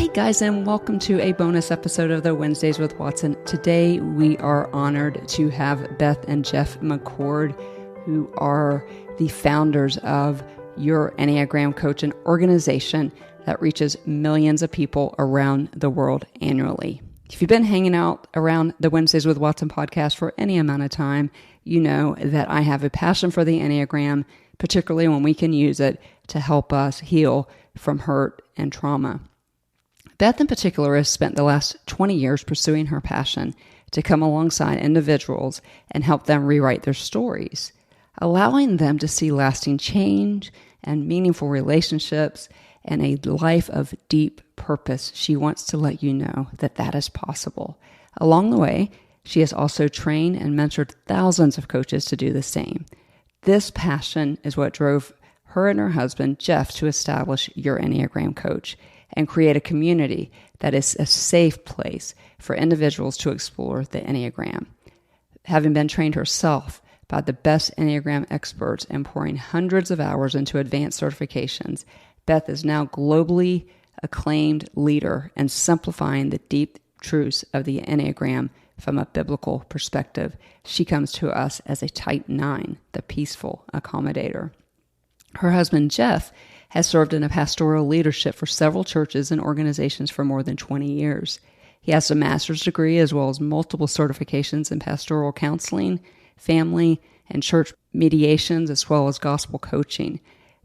Hey guys, and welcome to a bonus episode of the Wednesdays with Watson. Today we are honored to have Beth and Jeff McCord, who are the founders of Your Enneagram Coach, an organization that reaches millions of people around the world annually. If you've been hanging out around the Wednesdays with Watson podcast for any amount of time, you know that I have a passion for the Enneagram, particularly when we can use it to help us heal from hurt and trauma. Beth in particular has spent the last 20 years pursuing her passion to come alongside individuals and help them rewrite their stories, allowing them to see lasting change and meaningful relationships and a life of deep purpose. She wants to let you know that that is possible. Along the way, she has also trained and mentored thousands of coaches to do the same. This passion is what drove her and her husband, Jeff, to establish Your Enneagram Coach and create a community that is a safe place for individuals to explore the Enneagram. Having been trained herself by the best Enneagram experts and pouring hundreds of hours into advanced certifications, Beth is now globally acclaimed leader and simplifying the deep truths of the Enneagram from a biblical perspective. She comes to us as a type 9, the peaceful accommodator. Her husband, Jeff, has served in a pastoral leadership for several churches and organizations for more than 20 years. He has a master's degree as well as multiple certifications in pastoral counseling, family, and church mediations, as well as gospel coaching.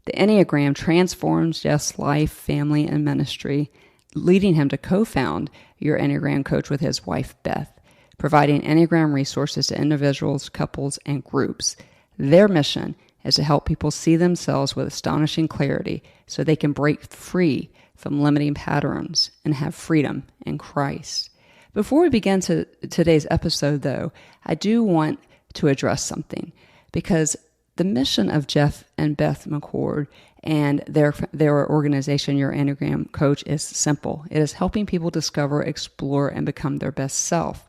The Enneagram transforms Jeff's life, family, and ministry, leading him to co-found Your Enneagram Coach with his wife, Beth, providing Enneagram resources to individuals, couples, and groups. Their mission is to help people see themselves with astonishing clarity so they can break free from limiting patterns and have freedom in Christ. Before we begin today's episode, though, I do want to address something, because the mission of Jeff and Beth McCord and their organization, Your Enneagram Coach, is simple. It is helping people discover, explore, and become their best self.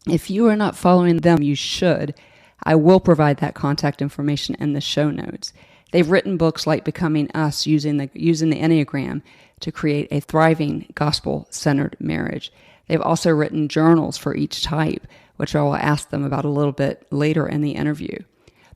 If you are not following them, you should. I will provide that contact information in the show notes. They've written books like Becoming Us, using the Enneagram to create a thriving gospel-centered marriage. They've also written journals for each type, which I will ask them about a little bit later in the interview.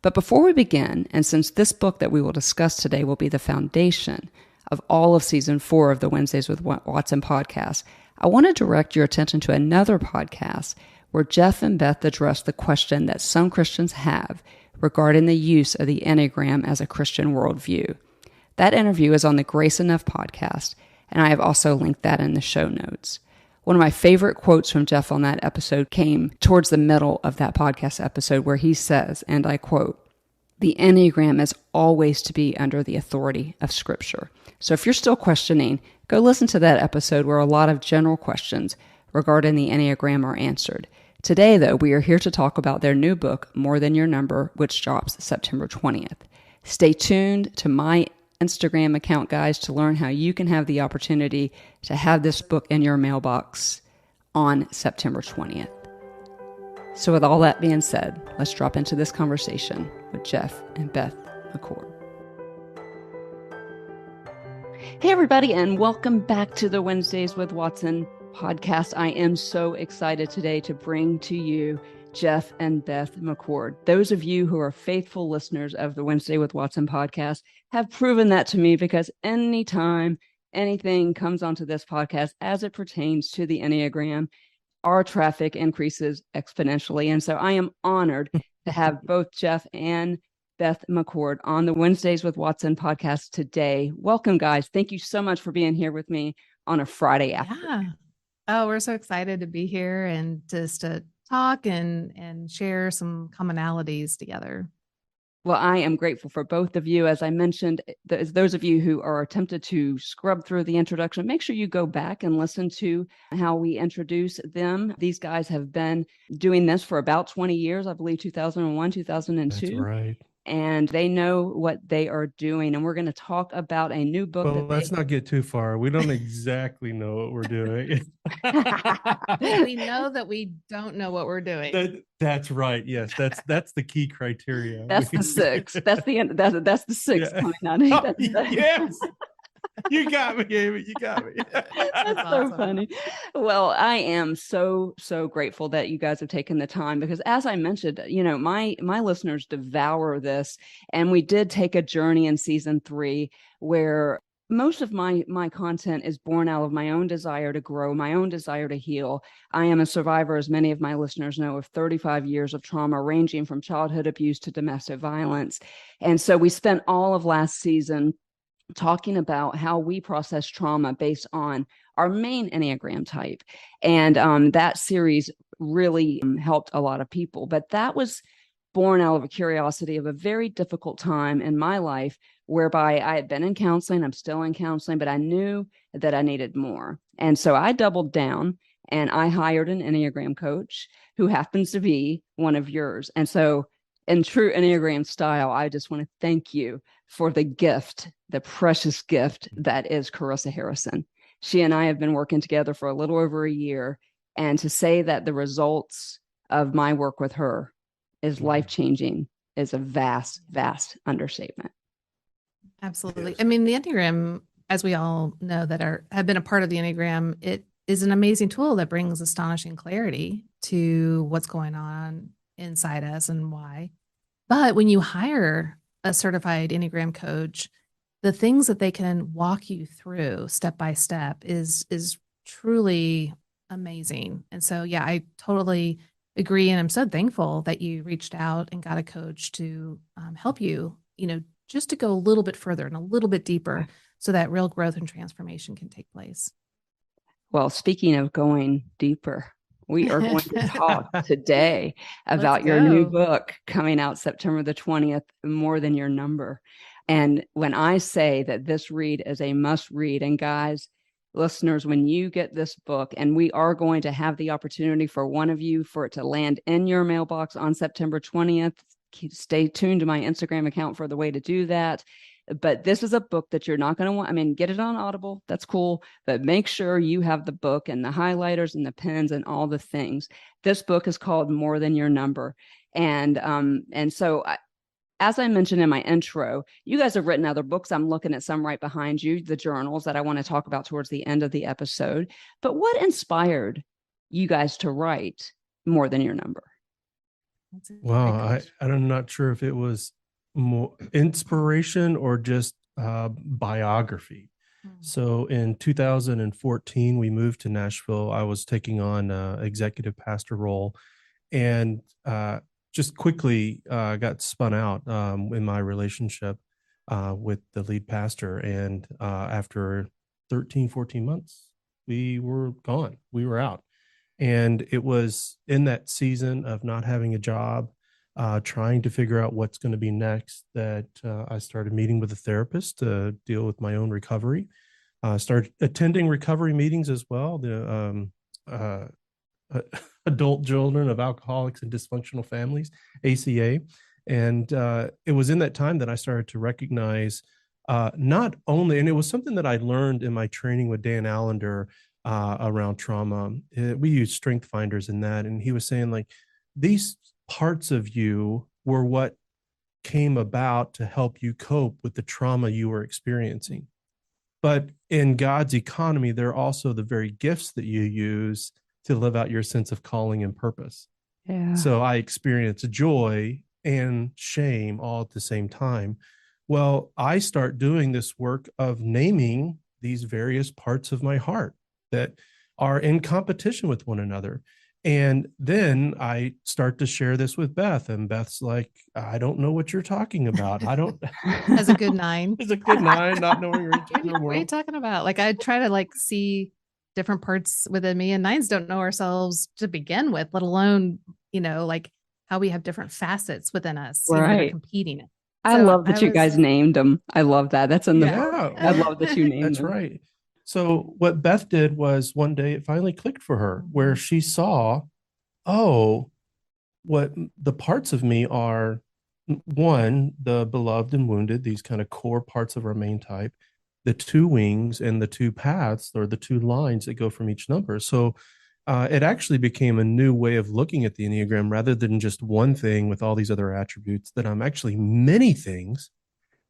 But before we begin, and since this book that we will discuss today will be the foundation of all of Season 4 of the Wednesdays with Watson podcast, I want to direct your attention to another podcast where Jeff and Beth address the question that some Christians have regarding the use of the Enneagram as a Christian worldview. That interview is on the Grace Enough podcast, and I have also linked that in the show notes. One of my favorite quotes from Jeff on that episode came towards the middle of that podcast episode, where he says, and I quote, "The Enneagram is always to be under the authority of Scripture." So if you're still questioning, go listen to that episode where a lot of general questions regarding the Enneagram are answered. Today, though, we are here to talk about their new book, More Than Your Number, which drops September 20th. Stay tuned to my Instagram account, guys, to learn how you can have the opportunity to have this book in your mailbox on September 20th. So with all that being said, let's drop into this conversation with Jeff and Beth McCord. Hey, everybody, and welcome back to the Wednesdays with Watson podcast. I am so excited today to bring to you Jeff and Beth McCord. Those of you who are faithful listeners of the Wednesday with Watson podcast have proven that to me, because anytime anything comes onto this podcast as it pertains to the Enneagram, our traffic increases exponentially. And so I am honored to have both Jeff and Beth McCord on the Wednesdays with Watson podcast today. Welcome, guys. Thank you so much for being here with me on a Friday afternoon. Yeah. Oh, we're so excited to be here and just to talk and share some commonalities together. Well, I am grateful for both of you. As I mentioned, those of you who are tempted to scrub through the introduction, make sure you go back and listen to how we introduce them. These guys have been doing this for about 20 years, I believe 2001, 2002. That's right. And they know what they are doing. And we're going to talk about a new book. Well, let's not get too far. We don't exactly know what we're doing. We know that we don't know what we're doing. That's right. Yes, that's the key criteria. That's the six. That's the six. Yeah. Coming out. Yes. You got me, Amy. You got me. That's so awesome. funny. Well, I am so grateful that you guys have taken the time, because as I mentioned, my listeners devour this, and we did take a journey in season 3 where most of my content is born out of my own desire to grow, my own desire to heal. I am a survivor, as many of my listeners know, of 35 years of trauma, ranging from childhood abuse to domestic violence. And so we spent all of last season talking about how we process trauma based on our main Enneagram type. And that series really helped a lot of people. But that was born out of a curiosity of a very difficult time in my life, whereby I had been in counseling, I'm still in counseling, but I knew that I needed more. And so I doubled down and I hired an Enneagram coach who happens to be one of yours. And so in true Enneagram style, I just want to thank you for the gift, the precious gift that is Carissa Harrison. She and I have been working together for a little over a year. And to say that the results of my work with her is life-changing is a vast, vast understatement. Absolutely. I mean, the Enneagram, as we all know that have been a part of the Enneagram, it is an amazing tool that brings astonishing clarity to what's going on inside us and why. But when you hire a certified Enneagram coach, the things that they can walk you through step by step is truly amazing. And so, yeah, I totally agree. And I'm so thankful that you reached out and got a coach to help you, just to go a little bit further and a little bit deeper so that real growth and transformation can take place. Well, speaking of going deeper, we are going to talk today about your new book coming out September the 20th, More Than Your Number. And when I say that this read is a must read, and guys, listeners, when you get this book, and we are going to have the opportunity for one of you for it to land in your mailbox on September 20th. Stay tuned to my Instagram account for the way to do that. But this is a book that you're not going to want. I mean, get it on Audible. That's cool. But make sure you have the book and the highlighters and the pens and all the things. This book is called More Than Your Number. And so as I mentioned in my intro, you guys have written other books. I'm looking at some right behind you, the journals that I want to talk about towards the end of the episode. But what inspired you guys to write More Than Your Number? Wow, I'm not sure if it was more inspiration or just biography. So in 2014, we moved to Nashville. I was taking on an executive pastor role, and just quickly got spun out in my relationship with the lead pastor. And after 13, 14 months, we were gone. We were out. And it was in that season of not having a job, trying to figure out what's going to be next, that I started meeting with a therapist to deal with my own recovery. Started attending recovery meetings as well, the adult children of alcoholics and dysfunctional families, ACA. And it was in that time that I started to recognize not only, and it was something that I learned in my training with Dan Allender around trauma. We use strength finders in that. And he was saying, like, these parts of you were what came about to help you cope with the trauma you were experiencing. But in God's economy, they're also the very gifts that you use to live out your sense of calling and purpose. Yeah. So I experienced joy and shame all at the same time. Well, I start doing this work of naming these various parts of my heart that are in competition with one another. And then I start to share this with Beth, and Beth's like, I don't know what you're talking about. I don't. As a good 9. As a good 9, not knowing what are you talking about? Like, I try to see different parts within me, and 9s don't know ourselves to begin with, let alone, like how we have different facets within us that are competing. I love that you guys named them. I love that. That's in the book. I love that you named them. That's right. So what Beth did was, one day it finally clicked for her, where she saw, what the parts of me are: one, the beloved and wounded, these kind of core parts of our main type, the 2 wings, and the 2 paths, or the 2 lines that go from each number. So it actually became a new way of looking at the Enneagram, rather than just one thing with all these other attributes, that I'm actually many things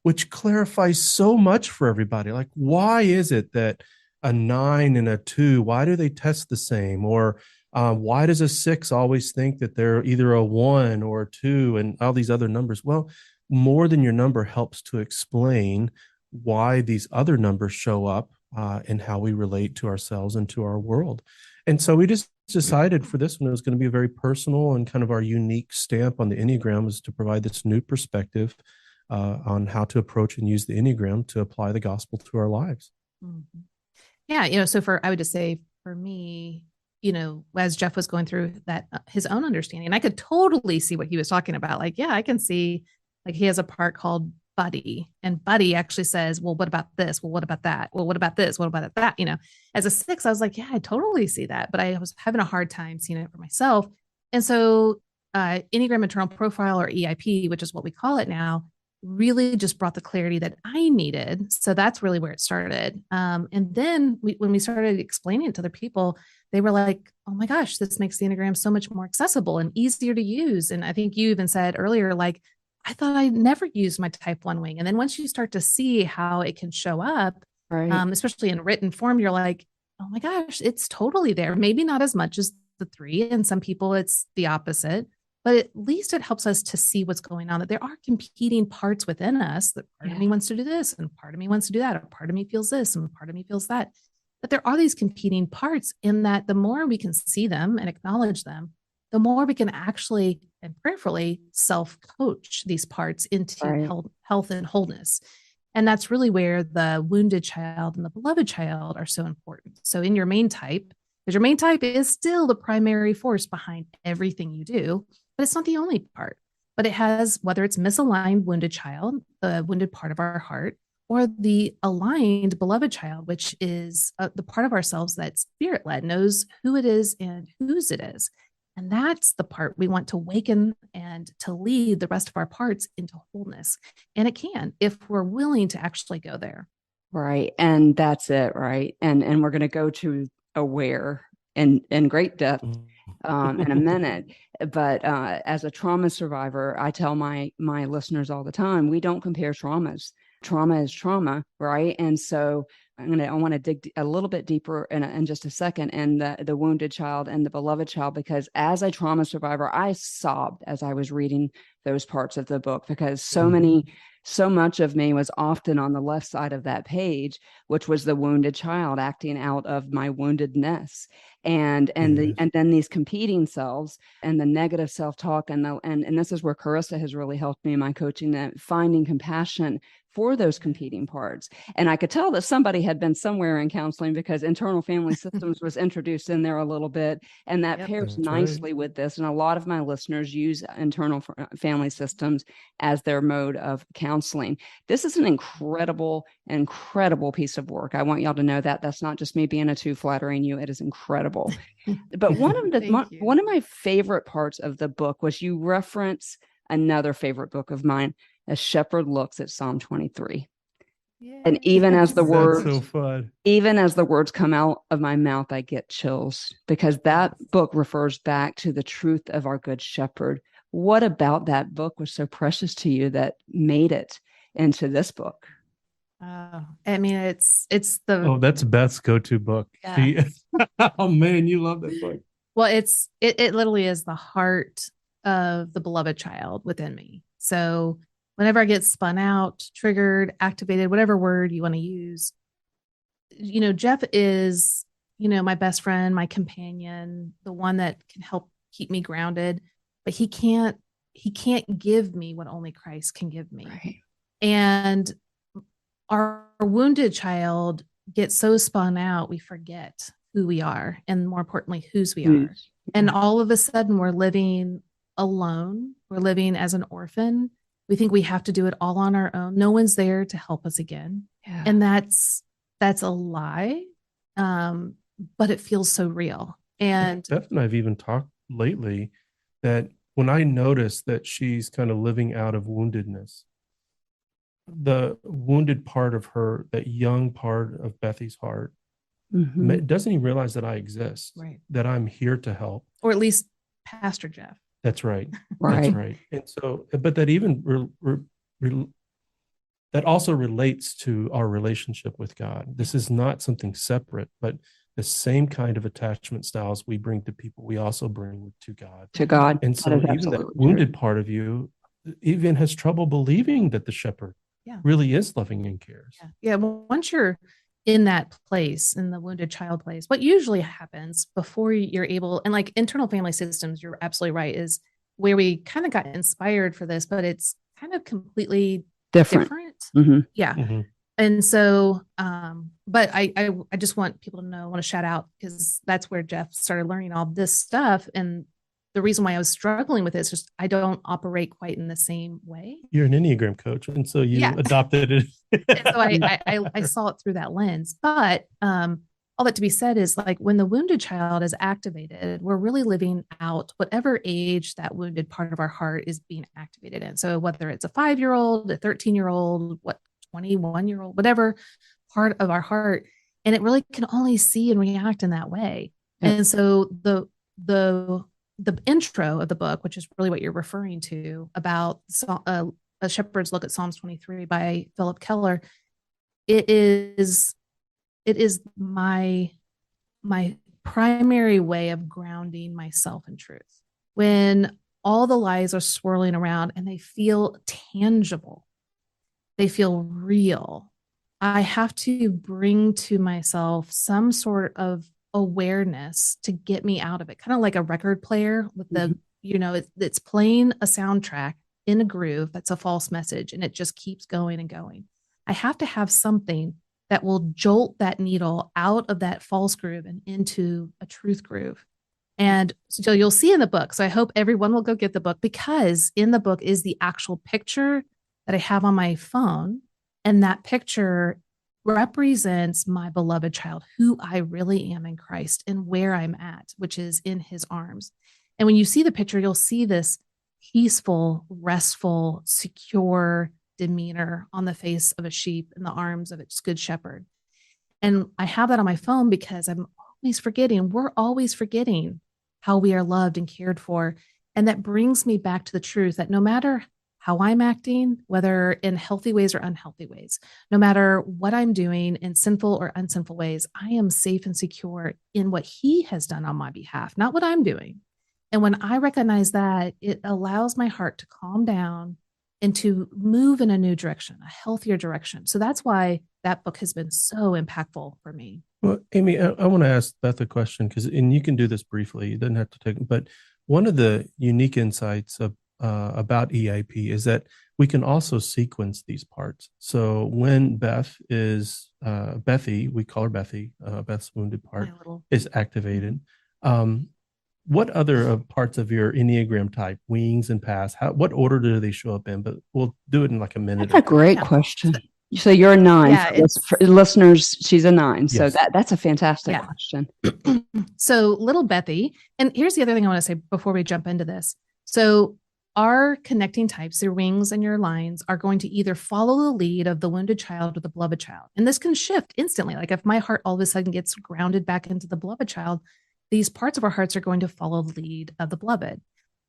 which clarifies so much for everybody. Like, why is it that a 9 and a 2, why do they test the same? Or why does a 6 always think that they're either a 1 or a 2 and all these other numbers? Well, more than your number helps to explain why these other numbers show up and how we relate to ourselves and to our world. And so we just decided for this one, it was going to be a very personal and kind of our unique stamp on the Enneagram, was to provide this new perspective on how to approach and use the Enneagram to apply the gospel to our lives. Mm-hmm. Yeah. So I would just say for me, as Jeff was going through that, his own understanding, I could totally see what he was talking about. Like, yeah, I can see, like, he has a part called Buddy, and Buddy actually says, well, what about this? Well, what about that? Well, what about this? What about that? As a 6, I was like, yeah, I totally see that, but I was having a hard time seeing it for myself. And so Enneagram Internal Profile, or EIP, which is what we call it now, really just brought the clarity that I needed. So that's really where it started. And then when we started explaining it to other people, they were like, oh my gosh, this makes the Enneagram so much more accessible and easier to use. And I think you even said earlier, like, I thought I never used my type 1 wing. And then once you start to see how it can show up, right, especially in written form, you're like, oh my gosh, it's totally there. Maybe not as much as the 3. And some people it's the opposite. But at least it helps us to see what's going on, that there are competing parts within us, that part of me wants to do this and part of me wants to do that, or part of me feels this and part of me feels that. But there are these competing parts, in that the more we can see them and acknowledge them, the more we can actually and prayerfully self-coach these parts into health and wholeness. And that's really where the wounded child and the beloved child are so important. So in your main type, because your main type is still the primary force behind everything you do, but it's not the only part. But it has, whether it's misaligned wounded child, the wounded part of our heart, or the aligned beloved child, which is the part of ourselves that's spirit-led, knows who it is and whose it is. And that's the part we want to waken and to lead the rest of our parts into wholeness. And it can, if we're willing to actually go there. Right. And that's it. Right. And we're going to go to aware in great depth in a minute. But as a trauma survivor, I tell my listeners all the time, we don't compare traumas. Trauma is trauma, right? And so I want to dig a little bit deeper in just a second, in the wounded child and the beloved child, because as a trauma survivor, I sobbed as I was reading those parts of the book, because so much of me was often on the left side of that page, which was the wounded child acting out of my woundedness. And then these competing selves and the negative self-talk and this is where Carissa has really helped me in my coaching, that finding compassion for those competing parts. And I could tell that somebody had been somewhere in counseling, because internal family systems was introduced in there a little bit, and that pairs nicely with this. And a lot of my listeners use internal family systems as their mode of counseling. This is an incredible piece of work. I want y'all to know that that's not just me being a 2 flattering you. It is incredible. But one of my favorite parts of the book was you reference another favorite book of mine, A Shepherd Looks at Psalm 23. Yay. And even as the words come out of my mouth, I get chills, because that book refers back to the truth of our good shepherd. What about that book was so precious to you that made it into this book? I mean, it's that's Beth's go-to book. Yeah. Oh man, you love that book. Well, it literally is the heart of the beloved child within me. So whenever I get spun out, triggered, activated, whatever word you want to use, Jeff is, my best friend, my companion, the one that can help keep me grounded, but he can't give me what only Christ can give me. Right. And our wounded child gets so spun out, we forget who we are, and more importantly, whose we are. And all of a sudden we're living alone. We're living as an orphan. We think we have to do it all on our own. No one's there to help us again. Yeah. And that's a lie. But it feels so real. And Beth and I've even talked lately that when I notice that she's kind of living out of woundedness, the wounded part of her, that young part of Bethy's heart, doesn't even realize that I exist, right? That I'm here to help. Or at least Pastor Jeff. That's right. Right. That's right. And so, but that even that also relates to our relationship with God. This is not something separate, but the same kind of attachment styles we bring to people, we also bring to God. To God. And so even that wounded part of you even has trouble believing that the shepherd really is loving and cares. Yeah. Well, once you're in that place, in the wounded child place, what usually happens before you're able, and like internal family systems, you're absolutely right, is where we kind of got inspired for this, but it's kind of completely different. Mm-hmm. Yeah. Mm-hmm. And so, but I just want people to know, I want to shout out, because that's where Jeff started learning all this stuff. And the reason why I was struggling with it is just, I don't operate quite in the same way. You're an Enneagram coach, and so you adopted it. And so I saw it through that lens. But all that to be said is, like, when the wounded child is activated, we're really living out whatever age that wounded part of our heart is being activated in. So whether it's a 5-year-old, a 13-year-old, 21-year-old, whatever part of our heart, and it really can only see and react in that way. Yep. And so the intro of the book, which is really what you're referring to, about A Shepherd's Look at Psalms 23 by Philip Keller, it is my primary way of grounding myself in truth. When all the lies are swirling around and they feel tangible, they feel real, I have to bring to myself some sort of awareness to get me out of it. Kind of like a record player with the, it's playing a soundtrack in a groove that's a false message, and it just keeps going and going. I have to have something that will jolt that needle out of that false groove and into a truth groove. And so you'll see in the book. So I hope everyone will go get the book, because in the book is the actual picture that I have on my phone. And that picture represents my beloved child, who I really am in Christ and where I'm at, which is in his arms. And when you see the picture, you'll see this peaceful, restful, secure demeanor on the face of a sheep in the arms of its good shepherd. And I have that on my phone because we're always forgetting how we are loved and cared for. And that brings me back to the truth that no matter how I'm acting, whether in healthy ways or unhealthy ways, no matter what I'm doing in sinful or unsinful ways, I am safe and secure in what he has done on my behalf, not what I'm doing. And when I recognize that, it allows my heart to calm down and to move in a new direction, a healthier direction. So that's why that book has been so impactful for me. Well, Amy, I want to ask Beth a question, and you can do this briefly. You don't have to take it. But one of the unique insights about EAP is that we can also sequence these parts. So when Beth is Bethy, we call her Bethy, Beth's wounded part is activated. What other parts of your Enneagram type, wings and paths, what order do they show up in? But we'll do it in like a minute. That's a great question. So you're a 9. Yeah, for listeners, she's a 9. So yes. That's a fantastic question. So little Bethy, and here's the other thing I want to say before we jump into this. So our connecting types, your wings and your lines, are going to either follow the lead of the wounded child or the beloved child. And this can shift instantly. Like if my heart all of a sudden gets grounded back into the beloved child, these parts of our hearts are going to follow the lead of the beloved.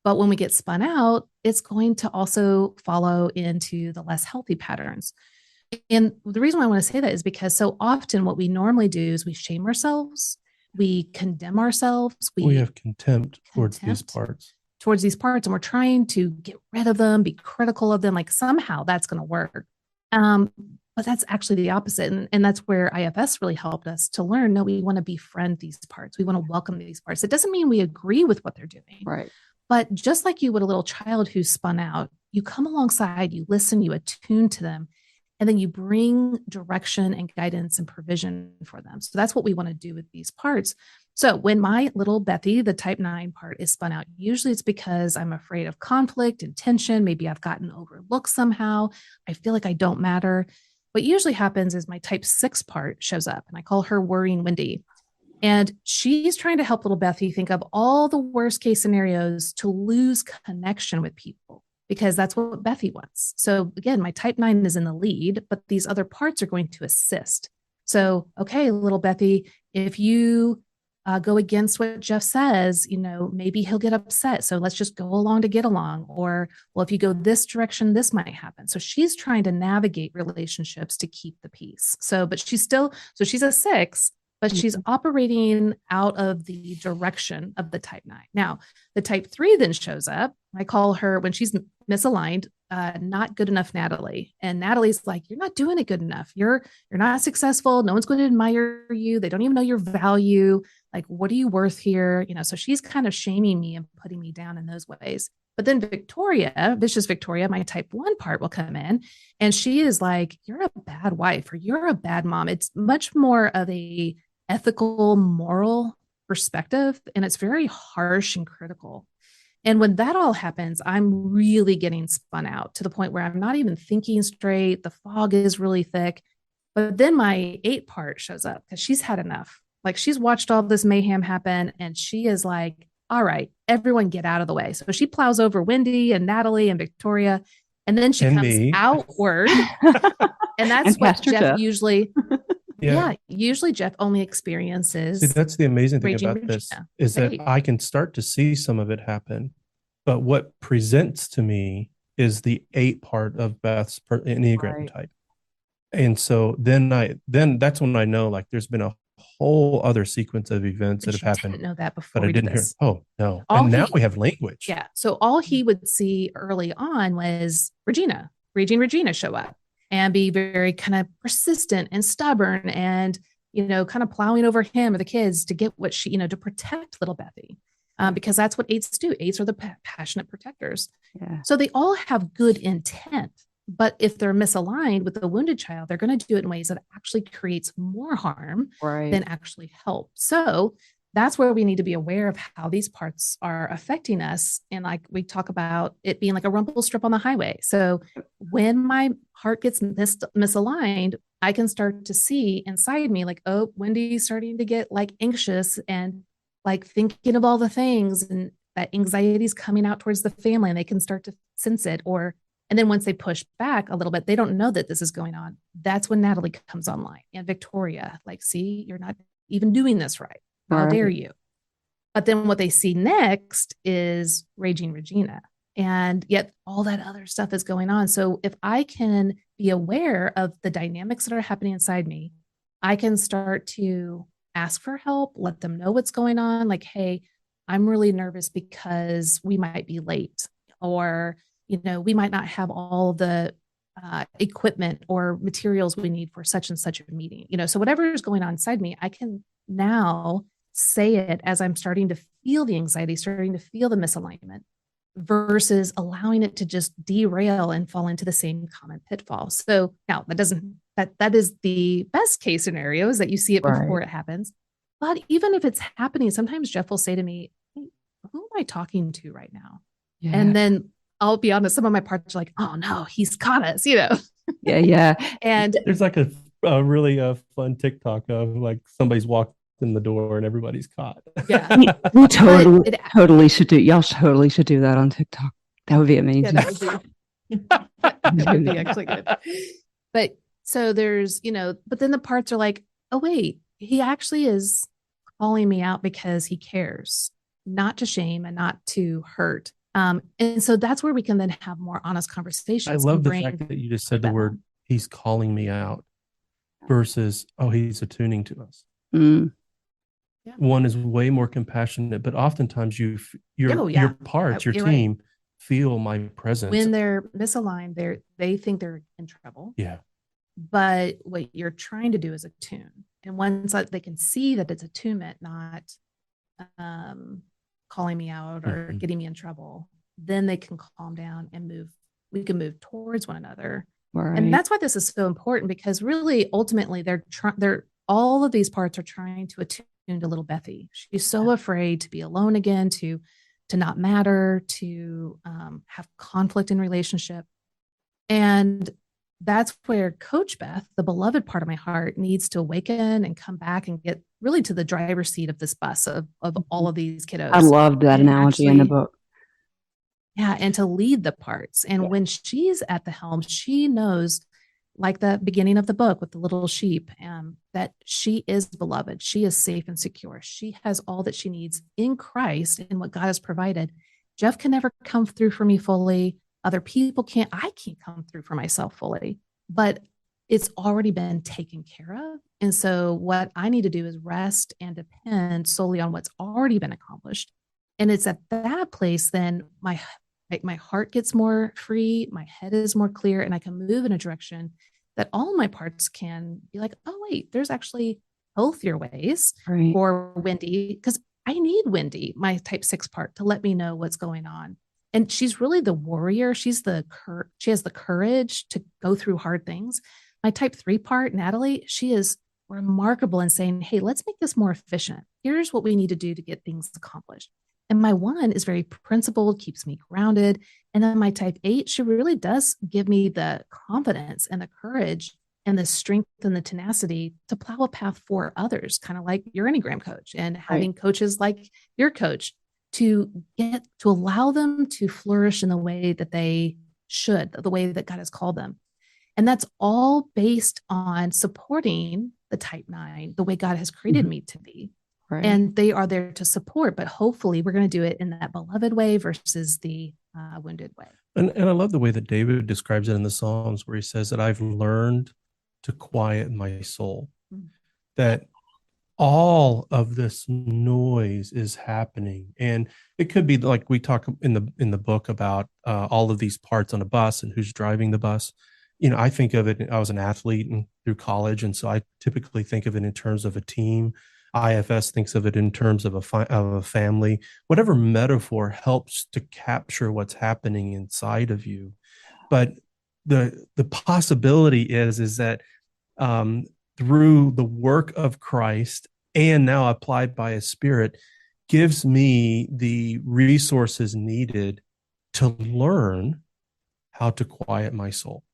But when we get spun out, it's going to also follow into the less healthy patterns. And the reason why I want to say that is because so often what we normally do is we shame ourselves, we condemn ourselves. We have contempt towards these parts. And we're trying to get rid of them, be critical of them, like somehow that's going to work. But that's actually the opposite. And that's where IFS really helped us to learn, no, we want to befriend these parts. We want to welcome these parts. It doesn't mean we agree with what they're doing. Right. But just like you would a little child who's spun out, you come alongside, you listen, you attune to them, and then you bring direction and guidance and provision for them. So that's what we want to do with these parts. So when my little Bethy, the type 9 part, is spun out, usually it's because I'm afraid of conflict and tension. Maybe I've gotten overlooked somehow. I feel like I don't matter. What usually happens is my type 6 part shows up, and I call her Worrying Wendy. And she's trying to help little Bethy think of all the worst case scenarios to lose connection with people, because that's what Bethy wants. So again, my type 9 is in the lead, but these other parts are going to assist. So, okay, little Bethy, if you go against what Jeff says, maybe he'll get upset. So let's just go along to get along. Or, well, if you go this direction, this might happen. So she's trying to navigate relationships to keep the peace. But she's she's a 6, but she's operating out of the direction of the type 9. Now, the type 3 then shows up. I call her, when she's misaligned, not good enough Natalie. And Natalie's like, you're not doing it good enough. You're not successful. No one's going to admire you. They don't even know your value. Like, what are you worth here? So she's kind of shaming me and putting me down in those ways. But then vicious Victoria, my type 1 part, will come in, and she is like, you're a bad wife, or you're a bad mom. It's much more of a ethical, moral perspective, and it's very harsh and critical. And when that all happens, I'm really getting spun out to the point where I'm not even thinking straight. The fog is really thick. But then my 8 part shows up because she's had enough. Like, she's watched all this mayhem happen, and she is like, all right, everyone get out of the way. So she plows over Wendy and Natalie and Victoria, and then she comes outward. And that's what Jeff usually... usually Jeff only experiences. See, that's the amazing thing about this is that I can start to see some of it happen, but what presents to me is the 8 part of Beth's Enneagram type. And so then that's when I know, like, there's been a whole other sequence of events that have happened. I didn't know that before. But I didn't hear. Oh, no. And now we have language. Yeah. So all he would see early on was Regina show up and be very kind of persistent and stubborn and, kind of plowing over him or the kids to get what she, to protect little Bethy. Because that's what 8s do. 8s are the passionate protectors. Yeah. So they all have good intent, but if they're misaligned with the wounded child, they're going to do it in ways that actually creates more harm than actually help. So that's where we need to be aware of how these parts are affecting us. And like we talk about it being like a rumble strip on the highway. So when my heart gets misaligned, I can start to see inside me, like, oh, Wendy's starting to get like anxious and like thinking of all the things, and that anxiety is coming out towards the family, and they can start to sense it. And then once they push back a little bit, they don't know that this is going on. That's when Natalie comes online and Victoria, like, see, you're not even doing this right. How dare you? But then what they see next is raging Regina. And yet all that other stuff is going on. So if I can be aware of the dynamics that are happening inside me, I can start to ask for help, let them know what's going on. Like, hey, I'm really nervous because we might be late, or, we might not have all the equipment or materials we need for such and such a meeting. So whatever is going on inside me, I can now say it as I'm starting to feel the anxiety, starting to feel the misalignment, versus allowing it to just derail and fall into the same common pitfall. So now that is the best case scenario, is that you see it before it happens. But even if it's happening, sometimes Jeff will say to me, hey, who am I talking to right now? Yeah. And then I'll be honest, some of my parts are like, oh no, he's caught us, Yeah. And there's like a really fun TikTok of like somebody's walked in the door and everybody's caught. Yeah. We totally should do. Y'all totally should do that on TikTok. That would be amazing. Yeah, that would be actually good. But so there's, but then the parts are like, oh wait, he actually is calling me out because he cares, not to shame and not to hurt. And so that's where we can then have more honest conversations. I love the fact that you just said the word, he's calling me out, versus, oh, he's attuning to us. Mm. Yeah. One is way more compassionate, but oftentimes your parts, your team feel my presence. When they're misaligned, they think they're in trouble. Yeah. But what you're trying to do is attune. And once they can see that it's attunement, not calling me out or getting me in trouble, then they can calm down and move. We can move towards one another. Right. And that's why this is so important, because really, ultimately, they're all of these parts are trying to attune to little Bethy. She's so afraid to be alone again, to not matter, to have conflict in relationship. And that's where Coach Beth, the beloved part of my heart, needs to awaken and come back and get really to the driver's seat of this bus of all of these kiddos. I loved that analogy in the book. Yeah. And to lead the parts. And when she's at the helm, she knows like the beginning of the book with the little sheep, that she is beloved. She is safe and secure. She has all that she needs in Christ and what God has provided. Jeff can never come through for me fully. Other people can't. I can't come through for myself fully, but it's already been taken care of. And so what I need to do is rest and depend solely on what's already been accomplished. And it's at that place, then my heart gets more free, my head is more clear, and I can move in a direction that all my parts can be like, oh, wait, there's actually healthier ways for Wendy, because I need Wendy, my type 6 part, to let me know what's going on. And she's really the warrior. She has the courage to go through hard things. My type 3 part, Natalie, she is remarkable in saying, hey, let's make this more efficient. Here's what we need to do to get things accomplished. And my 1 is very principled, keeps me grounded. And then my type 8, she really does give me the confidence and the courage and the strength and the tenacity to plow a path for others, kind of like your Enneagram coach and having coaches like your coach to allow them to flourish in the way that they should, the way that God has called them. And that's all based on supporting the type 9, the way God has created me to be. Right. And they are there to support, but hopefully we're going to do it in that beloved way versus the wounded way. And I love the way that David describes it in the Psalms, where he says that I've learned to quiet my soul, that all of this noise is happening. And it could be like we talk in the book about all of these parts on a bus and who's driving the bus. I think of it, I was an athlete and through college, and so I typically think of it in terms of a team. IFS thinks of it in terms of a family. Whatever metaphor helps to capture what's happening inside of you. But the possibility is that through the work of Christ and now applied by His Spirit, gives me the resources needed to learn how to quiet my soul,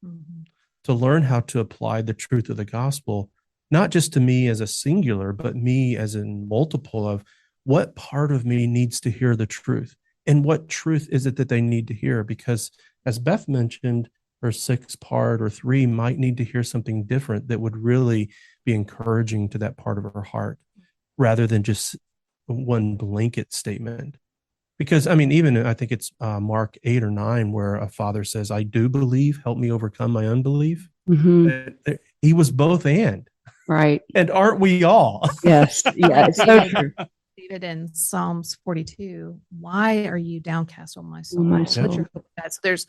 to learn how to apply the truth of the gospel, not just to me as a singular, but me as a multiple of what part of me needs to hear the truth and what truth is it that they need to hear? Because as Beth mentioned, her 6 part or 3 might need to hear something different that would really be encouraging to that part of her heart rather than just one blanket statement. Because, even I think it's Mark 8 or 9, where a father says, I do believe, help me overcome my unbelief. He was both and. Right. And aren't we all? Yes. Yeah, it's so true. David in Psalms 42, why are you downcast, O my soul? My soul. Put your hope in God. So there's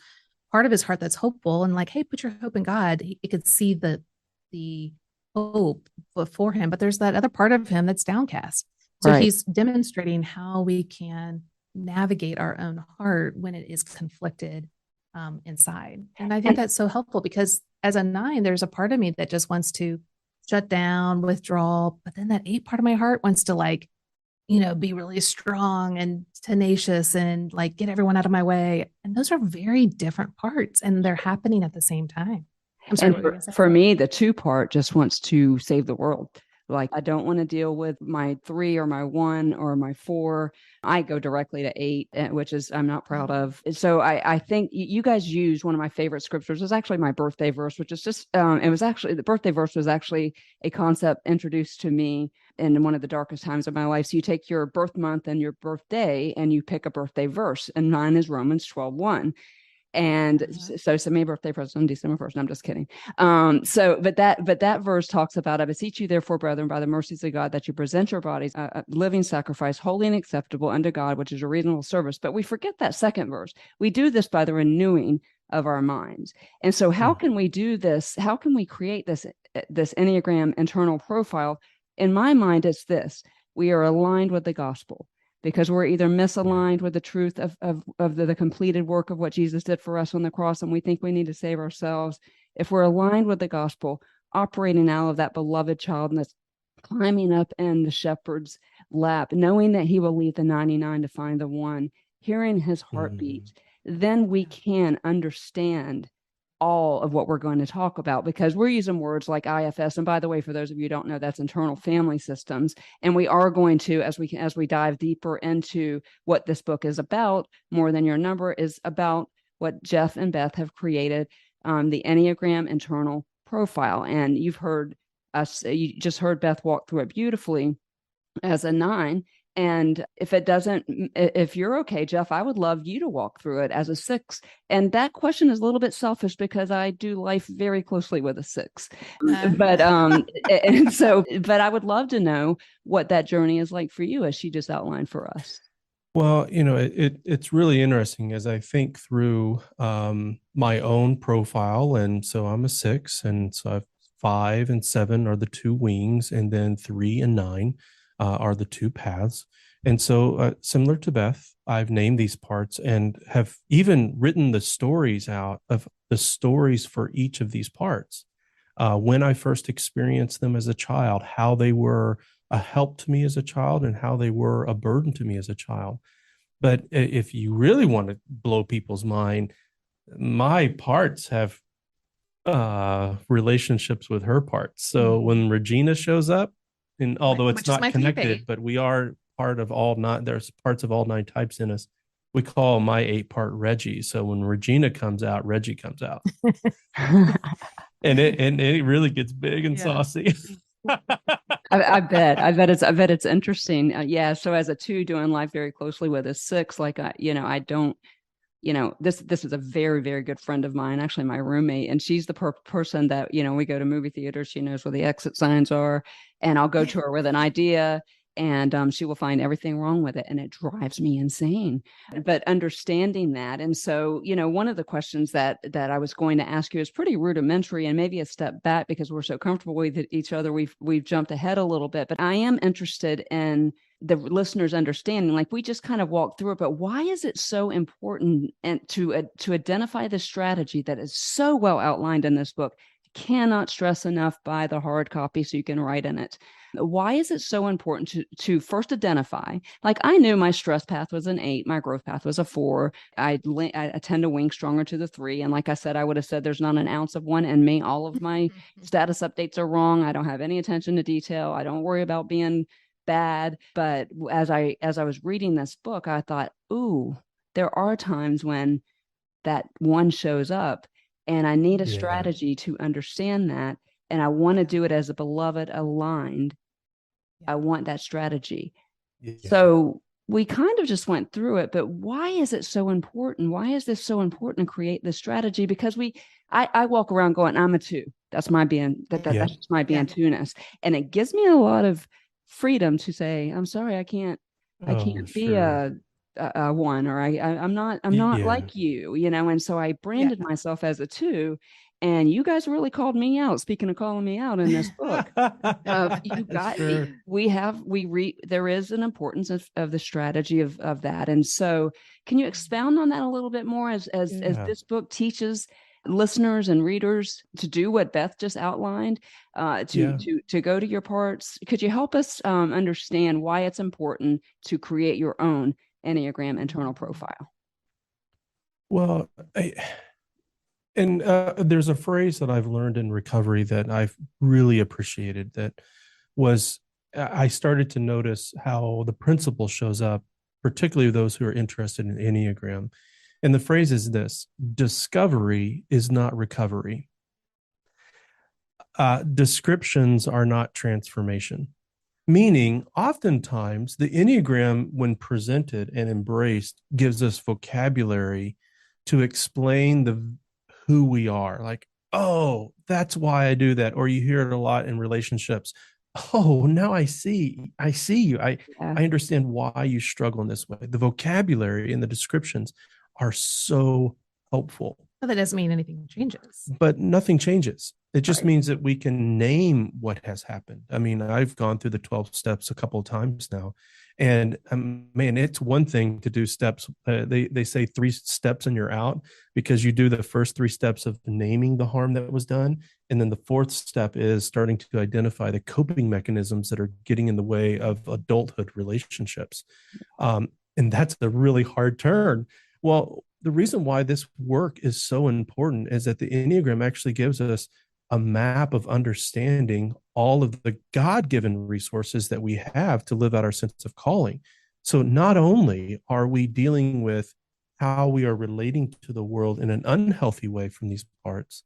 part of his heart that's hopeful and like, hey, put your hope in God. He could see the hope before him, but there's that other part of him that's downcast. So he's demonstrating how we can navigate our own heart when it is conflicted inside. And I think that's so helpful because as a 9, there's a part of me that just wants to shut down, withdraw. But then that 8 part of my heart wants to be really strong and tenacious and get everyone out of my way. And those are very different parts and they're happening at the same time. I'm sorry, and for me, the 2 part just wants to save the world. I don't want to deal with my 3 or my 1 or my 4. I go directly to 8, which is I'm not proud of. So I think you guys used one of my favorite scriptures. It was actually my birthday verse, which is just, the birthday verse was actually a concept introduced to me in one of the darkest times of my life. So you take your birth month and your birthday and you pick a birthday verse, and mine is Romans 12:1. And so send me a birthday present on December 1st. No, I'm just kidding. But that verse talks about, I beseech you, therefore, brethren, by the mercies of God, that you present your bodies a living sacrifice, holy and acceptable unto God, which is a reasonable service. But we forget that second verse. We do this by the renewing of our minds. And so how can we do this? How can we create this Enneagram internal profile? In my mind, it's this: we are aligned with the gospel. Because we're either misaligned with the truth of the completed work of what Jesus did for us on the cross, and we think we need to save ourselves. If we're aligned with the gospel, operating out of that beloved child and that's climbing up in the shepherd's lap, knowing that he will leave the 99 to find the 1, hearing his heartbeat, then we can understand all of what we're going to talk about, because we're using words like IFS. And by the way, for those of you who don't know, that's internal family systems. And we are going to, as we dive deeper into what this book is about, More Than Your Number is about what Jeff and Beth have created, the Enneagram internal profile. And you just heard Beth walk through it beautifully as a 9. And if you're okay, Jeff, I would love you to walk through it as a 6. And that question is a little bit selfish because I do life very closely with a 6. But I would love to know what that journey is like for you, as she just outlined for us. Well, it's really interesting as I think through my own profile. And so I'm a 6, and so I've 5 and 7 are the 2 wings, and then 3 and 9 are the 2 paths. And so similar to Beth, I've named these parts and have even written the stories out of the stories for each of these parts. When I first experienced them as a child, how they were a help to me as a child and how they were a burden to me as a child. But if you really want to blow people's mind, my parts have relationships with her parts. So when Regina shows up, and although it's not connected, but we are part of all 9, there's parts of all 9 types in us. We call my 8-part Reggie. So when Regina comes out, Reggie comes out. and it really gets big and saucy. I bet it's interesting. Yeah. So as a 2 doing life very closely with a 6, like, I don't, this is a very, very good friend of mine, actually my roommate, and she's the person that, we go to movie theaters. She knows where the exit signs are, and I'll go to her with an idea, and she will find everything wrong with it, and it drives me insane. But understanding that, and so one of the questions that I was going to ask you is pretty rudimentary and maybe a step back because we're so comfortable with each other. We've jumped ahead a little bit, but I am interested in the listeners understanding, like we just kind of walked through it, but why is it so important and to identify the strategy that is so well outlined in this book? Cannot stress enough, buy the hard copy so you can write in it. Why is it so important to first identify? Like, I knew my stress path was an 8, my growth path was a 4. I tend to wing stronger to the 3. And like I said, I would have said there's not an ounce of 1 in me. All of my status updates are wrong. I don't have any attention to detail. I don't worry about being bad. But as I was reading this book, I thought, ooh, there are times when that 1 shows up, and I need a strategy to understand that. And I want to do it as a beloved aligned. I want that strategy. So we kind of just went through it, but why is it so important? Why is this so important to create this strategy? Because I walk around going, I'm a 2. That's my that's just my being 2-ness. And it gives me a lot of freedom to say, I'm sorry, I can't be a 1, or I'm not like you, and so I branded myself as a 2. And you guys really called me out. Speaking of calling me out in this book, you got there is an importance of the strategy of that. And so, can you expound on that a little bit more as this book teaches listeners and readers to do what Beth just outlined, to go to your parts? Could you help us understand why it's important to create your own Enneagram internal profile? Well, there's a phrase that I've learned in recovery that I've really appreciated, that was, I started to notice how the principle shows up, particularly those who are interested in Enneagram. And the phrase is this: discovery is not recovery. Descriptions are not transformation. Meaning, oftentimes, the Enneagram, when presented and embraced, gives us vocabulary to explain who we are. Like, oh, that's why I do that. Or you hear it a lot in relationships. Oh, now I see you. I understand why you struggle in this way. The vocabulary and the descriptions are so helpful. But that doesn't mean anything changes. But nothing changes. It just means that we can name what has happened. I mean, I've gone through the 12 steps a couple of times now. And man, it's one thing to do steps. They say 3 steps and you're out, because you do the first 3 steps of naming the harm that was done. And then the 4th step is starting to identify the coping mechanisms that are getting in the way of adulthood relationships. And that's a really hard turn. Well, the reason why this work is so important is that the Enneagram actually gives us a map of understanding all of the God-given resources that we have to live out our sense of calling. So not only are we dealing with how we are relating to the world in an unhealthy way from these parts,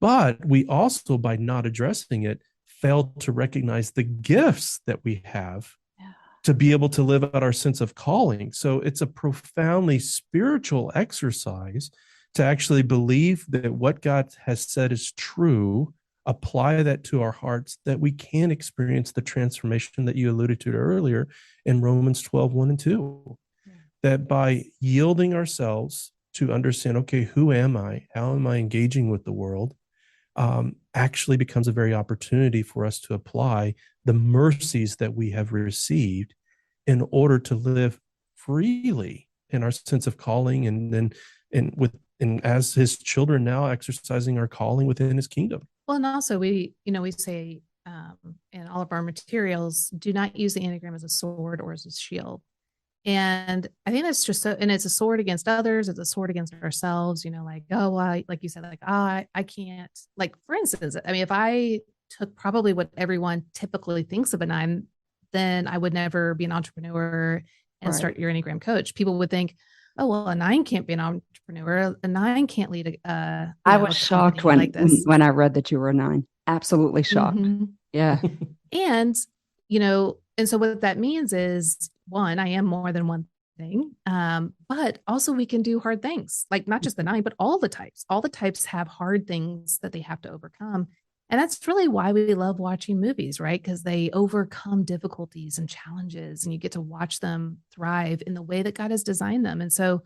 But we also, by not addressing it, fail to recognize the gifts that we have to be able to live out our sense of calling. So it's a profoundly spiritual exercise to actually believe that what God has said is true, apply that to our hearts, that we can experience the transformation that you alluded to earlier in Romans 12, 1 and 2. Yeah. That by yielding ourselves to understand, okay, who am I? How am I engaging with the world? Actually becomes a very opportunity for us to apply the mercies that we have received in order to live freely in our sense of calling, and as his children now exercising our calling within his kingdom. Well, and also we say in all of our materials, do not use the Enneagram as a sword or as a shield. And I think that's just so, and it's a sword against others. It's a sword against ourselves, like, oh, well, like you said, like, I can't, like, for instance, I mean, if I took probably what everyone typically thinks of a 9, then I would never be an entrepreneur and start your Enneagram coach. People would think, oh, well, a 9 can't be an entrepreneur. A 9 can't lead I was shocked when I read that you were a 9. Absolutely shocked. Mm-hmm. Yeah. And, and so what that means is, one, I am more than one thing. But also we can do hard things, like not just the 9, but all the types. All the types have hard things that they have to overcome. And that's really why we love watching movies, right? Because they overcome difficulties and challenges, and you get to watch them thrive in the way that God has designed them. And so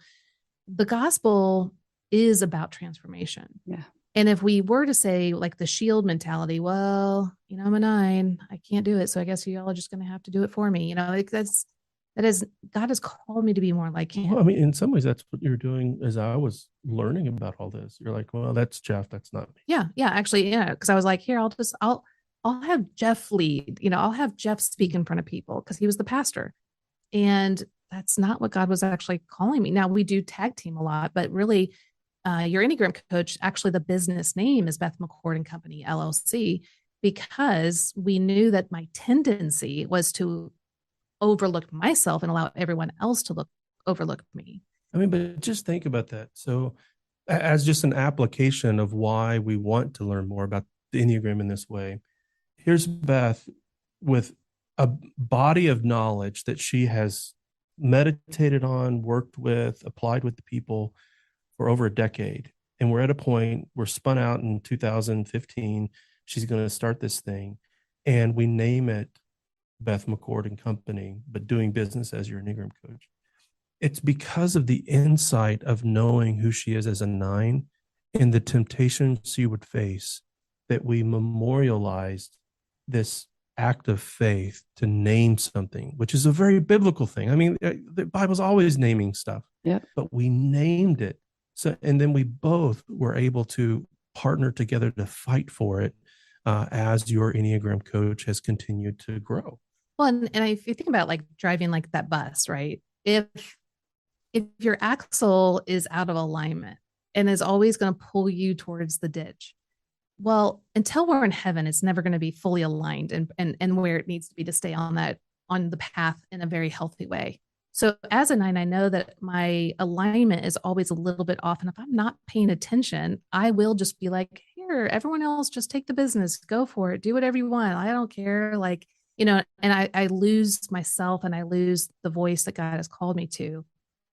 the gospel is about transformation. Yeah. And if we were to say, like, the shield mentality, well, I'm a 9, I can't do it, so I guess you all are just going to have to do it for me. Like that is, God has called me to be more like him. Well, I mean, in some ways, that's what you're doing. As I was learning about all this, you're like, well, that's Jeff, that's not me. Yeah, actually, because I was like, here, I'll have Jeff lead. I'll have Jeff speak in front of people because he was the pastor, and that's not what God was actually calling me. Now we do tag team a lot, but really, your Enneagram coach, actually, the business name is Beth, McCord and Company LLC, because we knew that my tendency was to overlook myself and allow everyone else to overlook me. I mean, but just think about that. So as just an application of why we want to learn more about the Enneagram in this way, here's Beth with a body of knowledge that she has meditated on, worked with, applied with the people for over a decade. And we're at a point, we're spun out in 2015. She's going to start this thing, and we name it Beth, McCord and Company, but doing business as your Enneagram coach. It's because of the insight of knowing who she is as a 9 and the temptations she would face that we memorialized this act of faith to name something, which is a very biblical thing. I mean, the Bible's always naming stuff, but we named it. So, and then we both were able to partner together to fight for it as your Enneagram coach has continued to grow. Well, and if you think about, like, driving like that bus, right? If your axle is out of alignment and is always going to pull you towards the ditch, well, until we're in heaven, it's never going to be fully aligned and where it needs to be to stay on the path in a very healthy way. So as a 9, I know that my alignment is always a little bit off. And if I'm not paying attention, I will just be like, here, everyone else, just take the business, go for it, do whatever you want. I don't care. Like, and I lose myself and I lose the voice that God has called me to.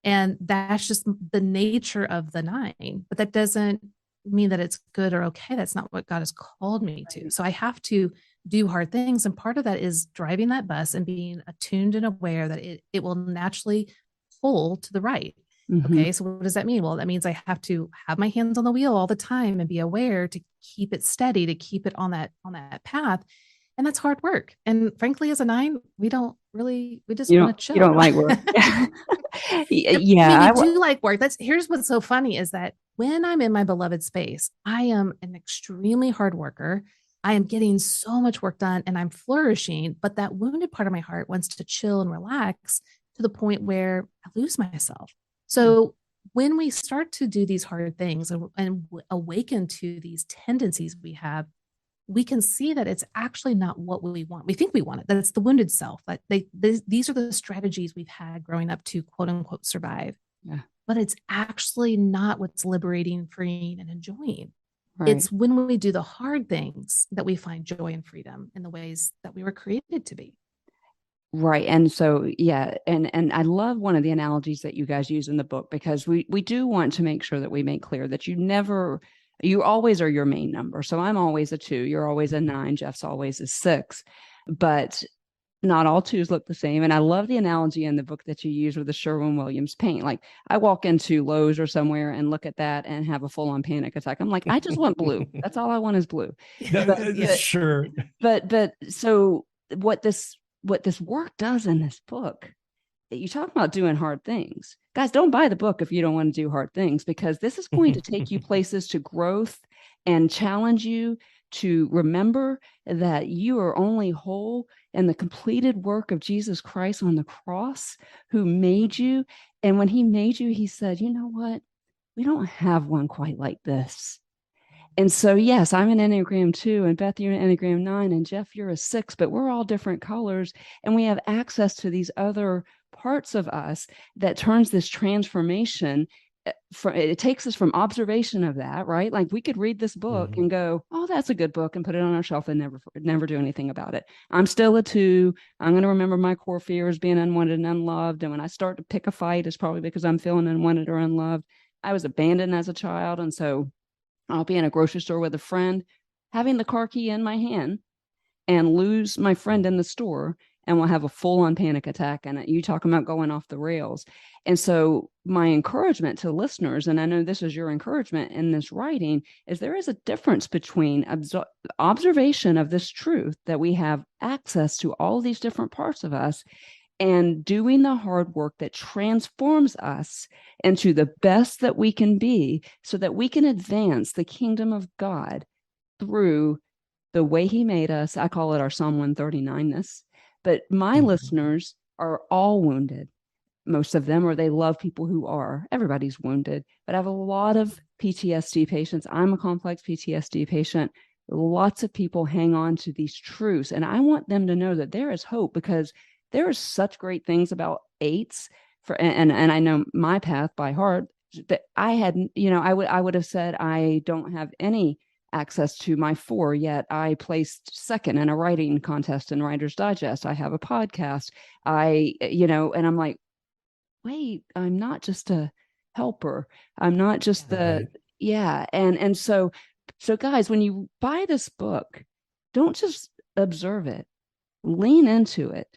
And that's just the nature of the 9, but that doesn't mean that it's good or okay. That's not what God has called me to. So I have to do hard things. And part of that is driving that bus and being attuned and aware that it will naturally pull to the right. Mm-hmm. Okay. So what does that mean? Well, that means I have to have my hands on the wheel all the time and be aware to keep it steady, to keep it on that path. And that's hard work. And frankly, as a 9, we just want to chill. You don't like work. Yeah. I do like work. Here's what's so funny is that when I'm in my beloved space, I am an extremely hard worker. I am getting so much work done and I'm flourishing, but that wounded part of my heart wants to chill and relax to the point where I lose myself. So when we start to do these hard things and awaken to these tendencies we have, we can see that it's actually not what we want. We think we want it. That it's the wounded self. That these are the strategies we've had growing up to quote unquote survive. Yeah. But it's actually not what's liberating, freeing, and enjoying. Right. It's when we do the hard things that we find joy and freedom in the ways that we were created to be. Right. And so, yeah. And I love one of the analogies that you guys use in the book, because we do want to make sure that we make clear that you always are your main number. So I'm always a 2, you're always a 9, Jeff's always a 6, but not all 2s look the same. And I love the analogy in the book that you use with the Sherwin-Williams paint. Like, I walk into Lowe's or somewhere and look at that and have a full-on panic attack. I'm like, I just want blue. That's all I want is blue. Sure. But so what this work does in this book, you talk about doing hard things. Guys, don't buy the book if you don't want to do hard things, because this is going to take you places to growth and challenge you to remember that you are only whole in the completed work of Jesus Christ on the cross, who made you. And when he made you, he said, you know what? We don't have one quite like this. And so, yes, I'm an Enneagram 2, and Beth, you're an Enneagram 9, and Jeff, you're a 6, but we're all different colors, and we have access to these other parts of us that turns this transformation. It takes us from observation of that, right? Like, we could read this book and go, oh, that's a good book, and put it on our shelf and never do anything about it. I'm still a 2. I'm going to remember my core fears, being unwanted and unloved. And when I start to pick a fight, it's probably because I'm feeling unwanted or unloved. I was abandoned as a child. And so I'll be in a grocery store with a friend, having the car key in my hand, and lose my friend in the store, and we'll have a full-on panic attack. And you talking about going off the rails. And so my encouragement to listeners, and I know this is your encouragement in this writing, is there is a difference between observation of this truth, that we have access to all these different parts of us, and doing the hard work that transforms us into the best that we can be, so that we can advance the kingdom of God through the way he made us. I call it our Psalm 139-ness. But my listeners are all wounded, most of them, or they love people who are. Everybody's wounded. But I have a lot of PTSD patients. I'm a complex PTSD patient. Lots of people hang on to these truths. And I want them to know that there is hope, because there are such great things about 8s and I know my path by heart, that I had, I would have said I don't have any access to my 4, yet I placed 2nd in a writing contest in Writer's Digest. I have a podcast. And I'm like, wait, I'm not just a helper. I'm not just And so guys, when you buy this book, don't just observe it, lean into it.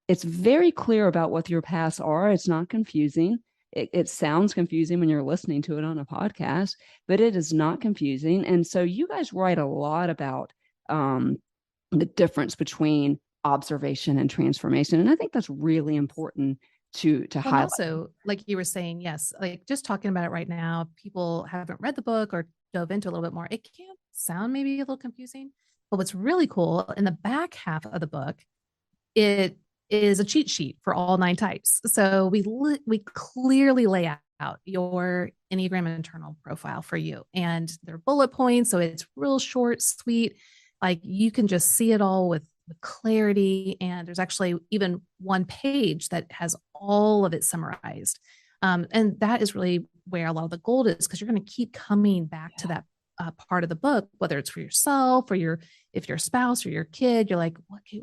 It's very clear about what your paths are. It's not confusing. It sounds confusing when you're listening to it on a podcast, but it is not confusing. And so you guys write a lot about the difference between observation and transformation. And I think that's really important to highlight. Also, like you were saying, yes, like just talking about it right now, if people haven't read the book or dove into a little bit more, it can sound maybe a little confusing. But what's really cool, in the back half of the book, it is a cheat sheet for all 9 types. So we clearly lay out your Enneagram internal profile for you, and they're bullet points. So it's real short, sweet. Like, you can just see it all with clarity. And there's actually even one page that has all of it summarized. And that is really where a lot of the gold is, because you're going to keep coming back to that part of the book, whether it's for yourself or if your spouse or your kid, you're like,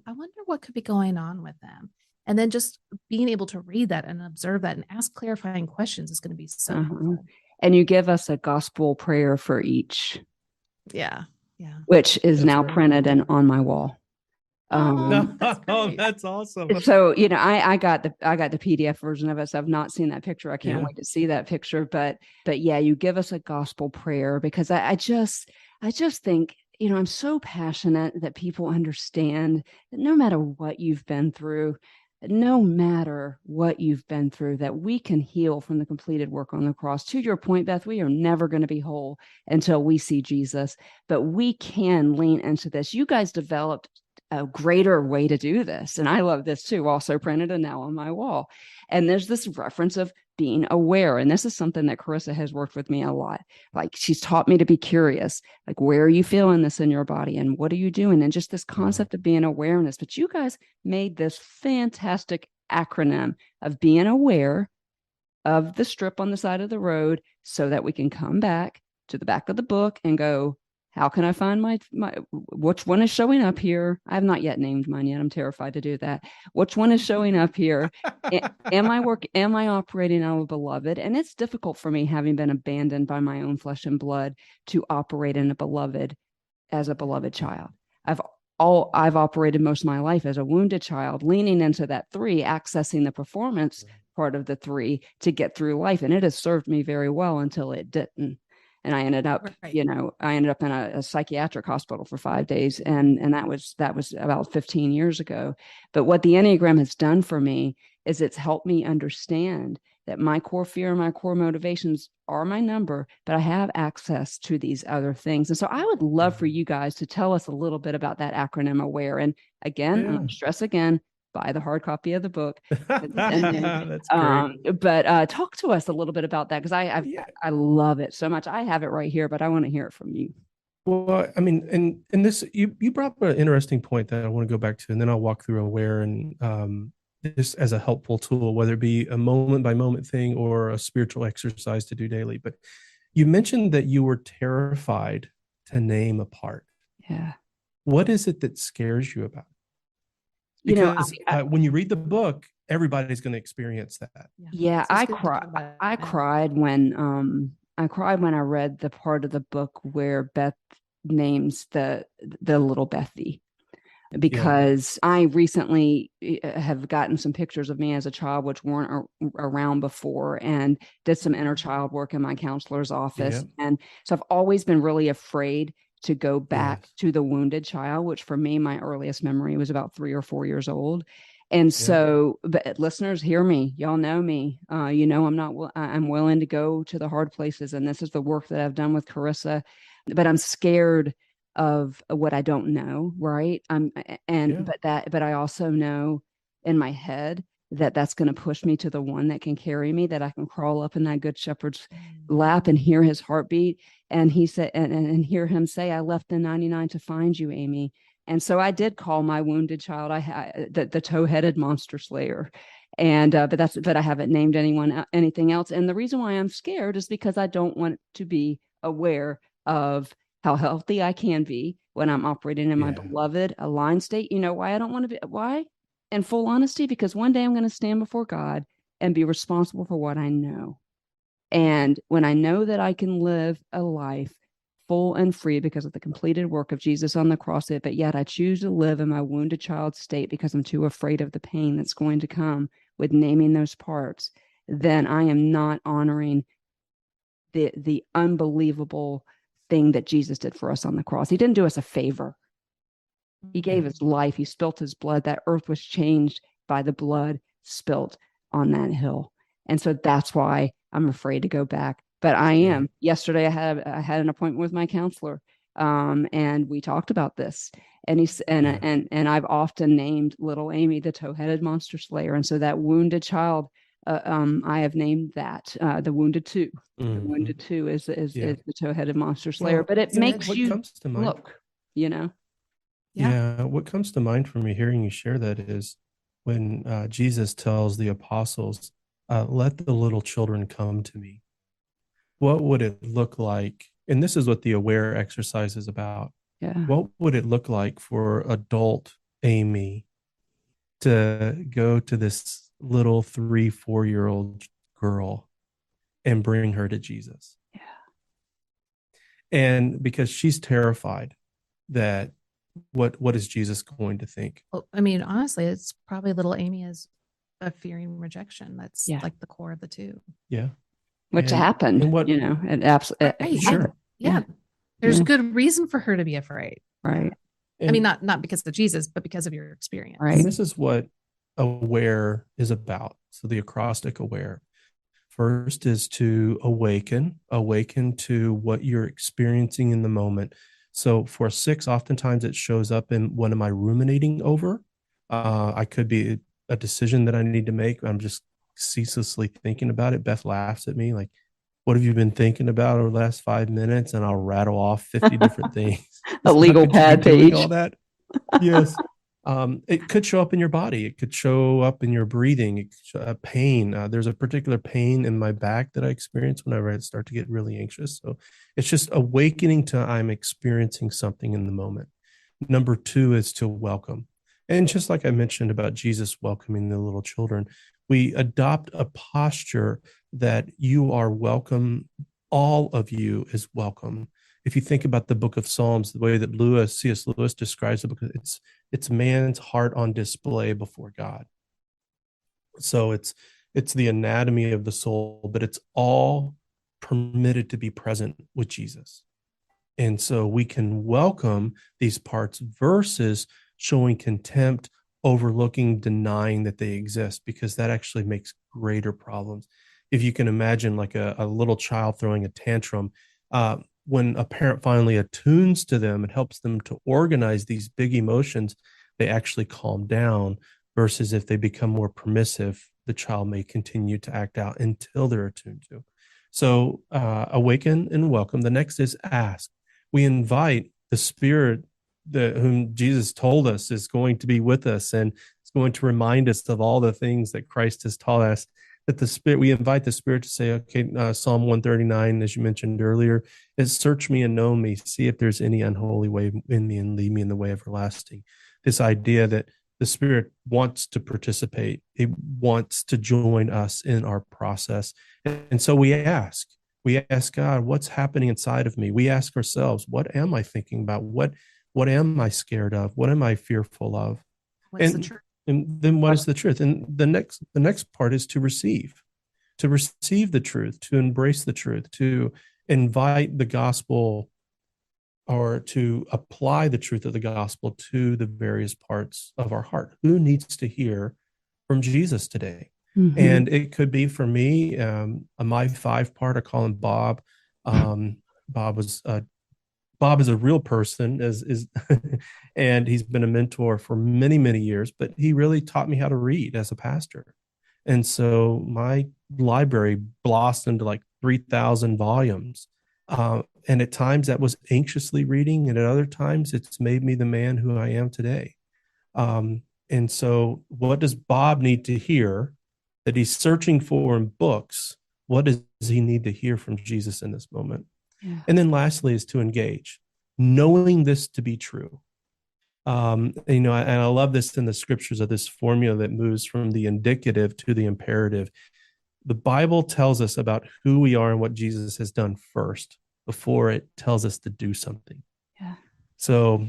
I wonder what could be going on with them. And then just being able to read that and observe that and ask clarifying questions is going to be so helpful. And you give us a gospel prayer for each. Yeah. Which is now printed and on my wall. That's awesome. So, I got the PDF version of it. So I've not seen that picture. I can't wait to see that picture. But yeah, you give us a gospel prayer, because I just think, I'm so passionate that people understand that no matter what you've been through, that we can heal from the completed work on the cross. To your point, Beth, we are never going to be whole until we see Jesus, but we can lean into this. You guys developed a greater way to do this. And I love this too, also printed and now on my wall. And there's this reference of being aware. And this is something that Carissa has worked with me a lot. Like, she's taught me to be curious, like, where are you feeling this in your body? And what are you doing? And just this concept of being awareness. But you guys made this fantastic acronym of being aware of the strip on the side of the road, so that we can come back to the back of the book and go, how can I find my which one is showing up here? I have not yet named mine yet. I'm terrified to do that. Which one is showing up here? Am I operating out of beloved? And it's difficult for me, having been abandoned by my own flesh and blood, to operate in a beloved as a beloved child. I've operated most of my life as a wounded child, leaning into that 3, accessing the performance part of the 3 to get through life. And it has served me very well until it didn't. And I ended up, I ended up in a psychiatric hospital for 5 days. And that was about 15 years ago. But what the Enneagram has done for me is it's helped me understand that my core fear and my core motivations are my number, but I have access to these other things. And so I would love for you guys to tell us a little bit about that acronym AWARE. And again, I'm going to stress again, buy the hard copy of the book. That's great. But talk to us a little bit about that, because I love it so much. I have it right here, but I want to hear it from you. Well, I mean, and this, you brought up an interesting point that I want to go back to, and then I'll walk through AWARE and this as a helpful tool, whether it be a moment by moment thing or a spiritual exercise to do daily. But you mentioned that you were terrified to name a part. Yeah. What is it that scares you about it? Because when you read the book, everybody's going to experience that. Yeah, I cried when I read the part of the book where Beth names the little Bethy. Because I recently have gotten some pictures of me as a child, which weren't around before, and did some inner child work in my counselor's office. And so I've always been really afraid to go back to the wounded child, which for me, my earliest memory was about 3 or 4 years old. And so, but listeners, hear me. Y'all know me. I'm willing to go to the hard places. And this is the work that I've done with Carissa, but I'm scared of what I don't know. Right. But I also know in my head that that's going to push me to the one that can carry me, that I can crawl up in that good shepherd's lap and hear his heartbeat. And he said, and hear him say, I left the 99 to find you, Amy. And so I did call my wounded child, the toe-headed monster slayer. And, but I haven't named anything else. And the reason why I'm scared is because I don't want to be aware of how healthy I can be when I'm operating in my beloved aligned state. You know why I don't want to be? Why? In full honesty, because one day I'm going to stand before God and be responsible for what I know. And when I know that I can live a life full and free because of the completed work of Jesus on the cross, but yet I choose to live in my wounded child state because I'm too afraid of the pain that's going to come with naming those parts, then I am not honoring the unbelievable thing that Jesus did for us on the cross. He didn't do us a favor. He gave his life. He spilt his blood. That earth was changed by the blood spilt on that hill. And so that's why I'm afraid to go back. But I am. Yesterday, I had an appointment with my counselor, and we talked about this. And and I've often named little Amy the toe-headed monster slayer. And so that wounded child, I have named that the wounded 2. The wounded 2 is the toe-headed monster slayer. Well, but it makes you look, what comes to mind for me hearing you share that is when Jesus tells the apostles, let the little children come to me. What would it look like? And this is what the AWARE exercise is about. What would it look like for adult Amy to go to this little 3-4-year-old girl and bring her to Jesus? And because she's terrified that what is Jesus going to think? Well, I mean, honestly, it's probably little Amy is a fearing rejection. That's like the core of the 2. Which happened, it absolutely sure. There's good reason for her to be afraid. Right. And, I mean, not because of Jesus, but because of your experience. Right. And this is what AWARE is about. So the acrostic AWARE. First is to awaken to what you're experiencing in the moment. So for 6, oftentimes it shows up in what am I ruminating over? I could be a decision that I need to make. I'm just ceaselessly thinking about it. Beth laughs at me like, what have you been thinking about over the last 5 minutes? And I'll rattle off 50 different things. A legal pad page. All that. Yes. It could show up in your body. It could show up in your breathing. It could show, pain. There's a particular pain in my back that I experience whenever I start to get really anxious. So it's just awakening to I'm experiencing something in the moment. Number two is to welcome. And just like I mentioned about Jesus welcoming the little children, we adopt a posture that you are welcome. All of you is welcome. If you think about the book of Psalms, the way that C.S. Lewis describes the book, it's man's heart on display before God. So it's the anatomy of the soul, but it's all permitted to be present with Jesus. And so we can welcome these parts versus showing contempt, overlooking, denying that they exist, because that actually makes greater problems. If you can imagine like a little child throwing a tantrum, when a parent finally attunes to them, it helps them to organize these big emotions. They actually calm down, versus if they become more permissive, the child may continue to act out until they're attuned to. So awaken and welcome. The next is ask. We invite the Spirit whom Jesus told us is going to be with us and is going to remind us of all the things that Christ has taught us. That the Spirit, we invite the Spirit to say, okay, Psalm 139, as you mentioned earlier, is search me and know me, see if there's any unholy way in me and lead me in the way everlasting. This idea that the Spirit wants to participate. It wants to join us in our process. And so we ask God, what's happening inside of me? We ask ourselves, what am I thinking about? What am I scared of? What am I fearful of? What's the truth? And then what is the truth? And the next part is to receive the truth, to embrace the truth, to invite the gospel, or to apply the truth of the gospel to the various parts of our heart. Who needs to hear from Jesus today? Mm-hmm. And it could be for me, my 5 part, I call him Bob. Bob is a real person, and he's been a mentor for many, many years, but he really taught me how to read as a pastor. And so my library blossomed to like 3,000 volumes. And at times that was anxiously reading, and at other times it's made me the man who I am today. And so what does Bob need to hear that he's searching for in books? What does he need to hear from Jesus in this moment? Yeah. And then lastly is to engage, knowing this to be true. And I love this in the scriptures of this formula that moves from the indicative to the imperative. The Bible tells us about who we are and what Jesus has done first before it tells us to do something. Yeah. So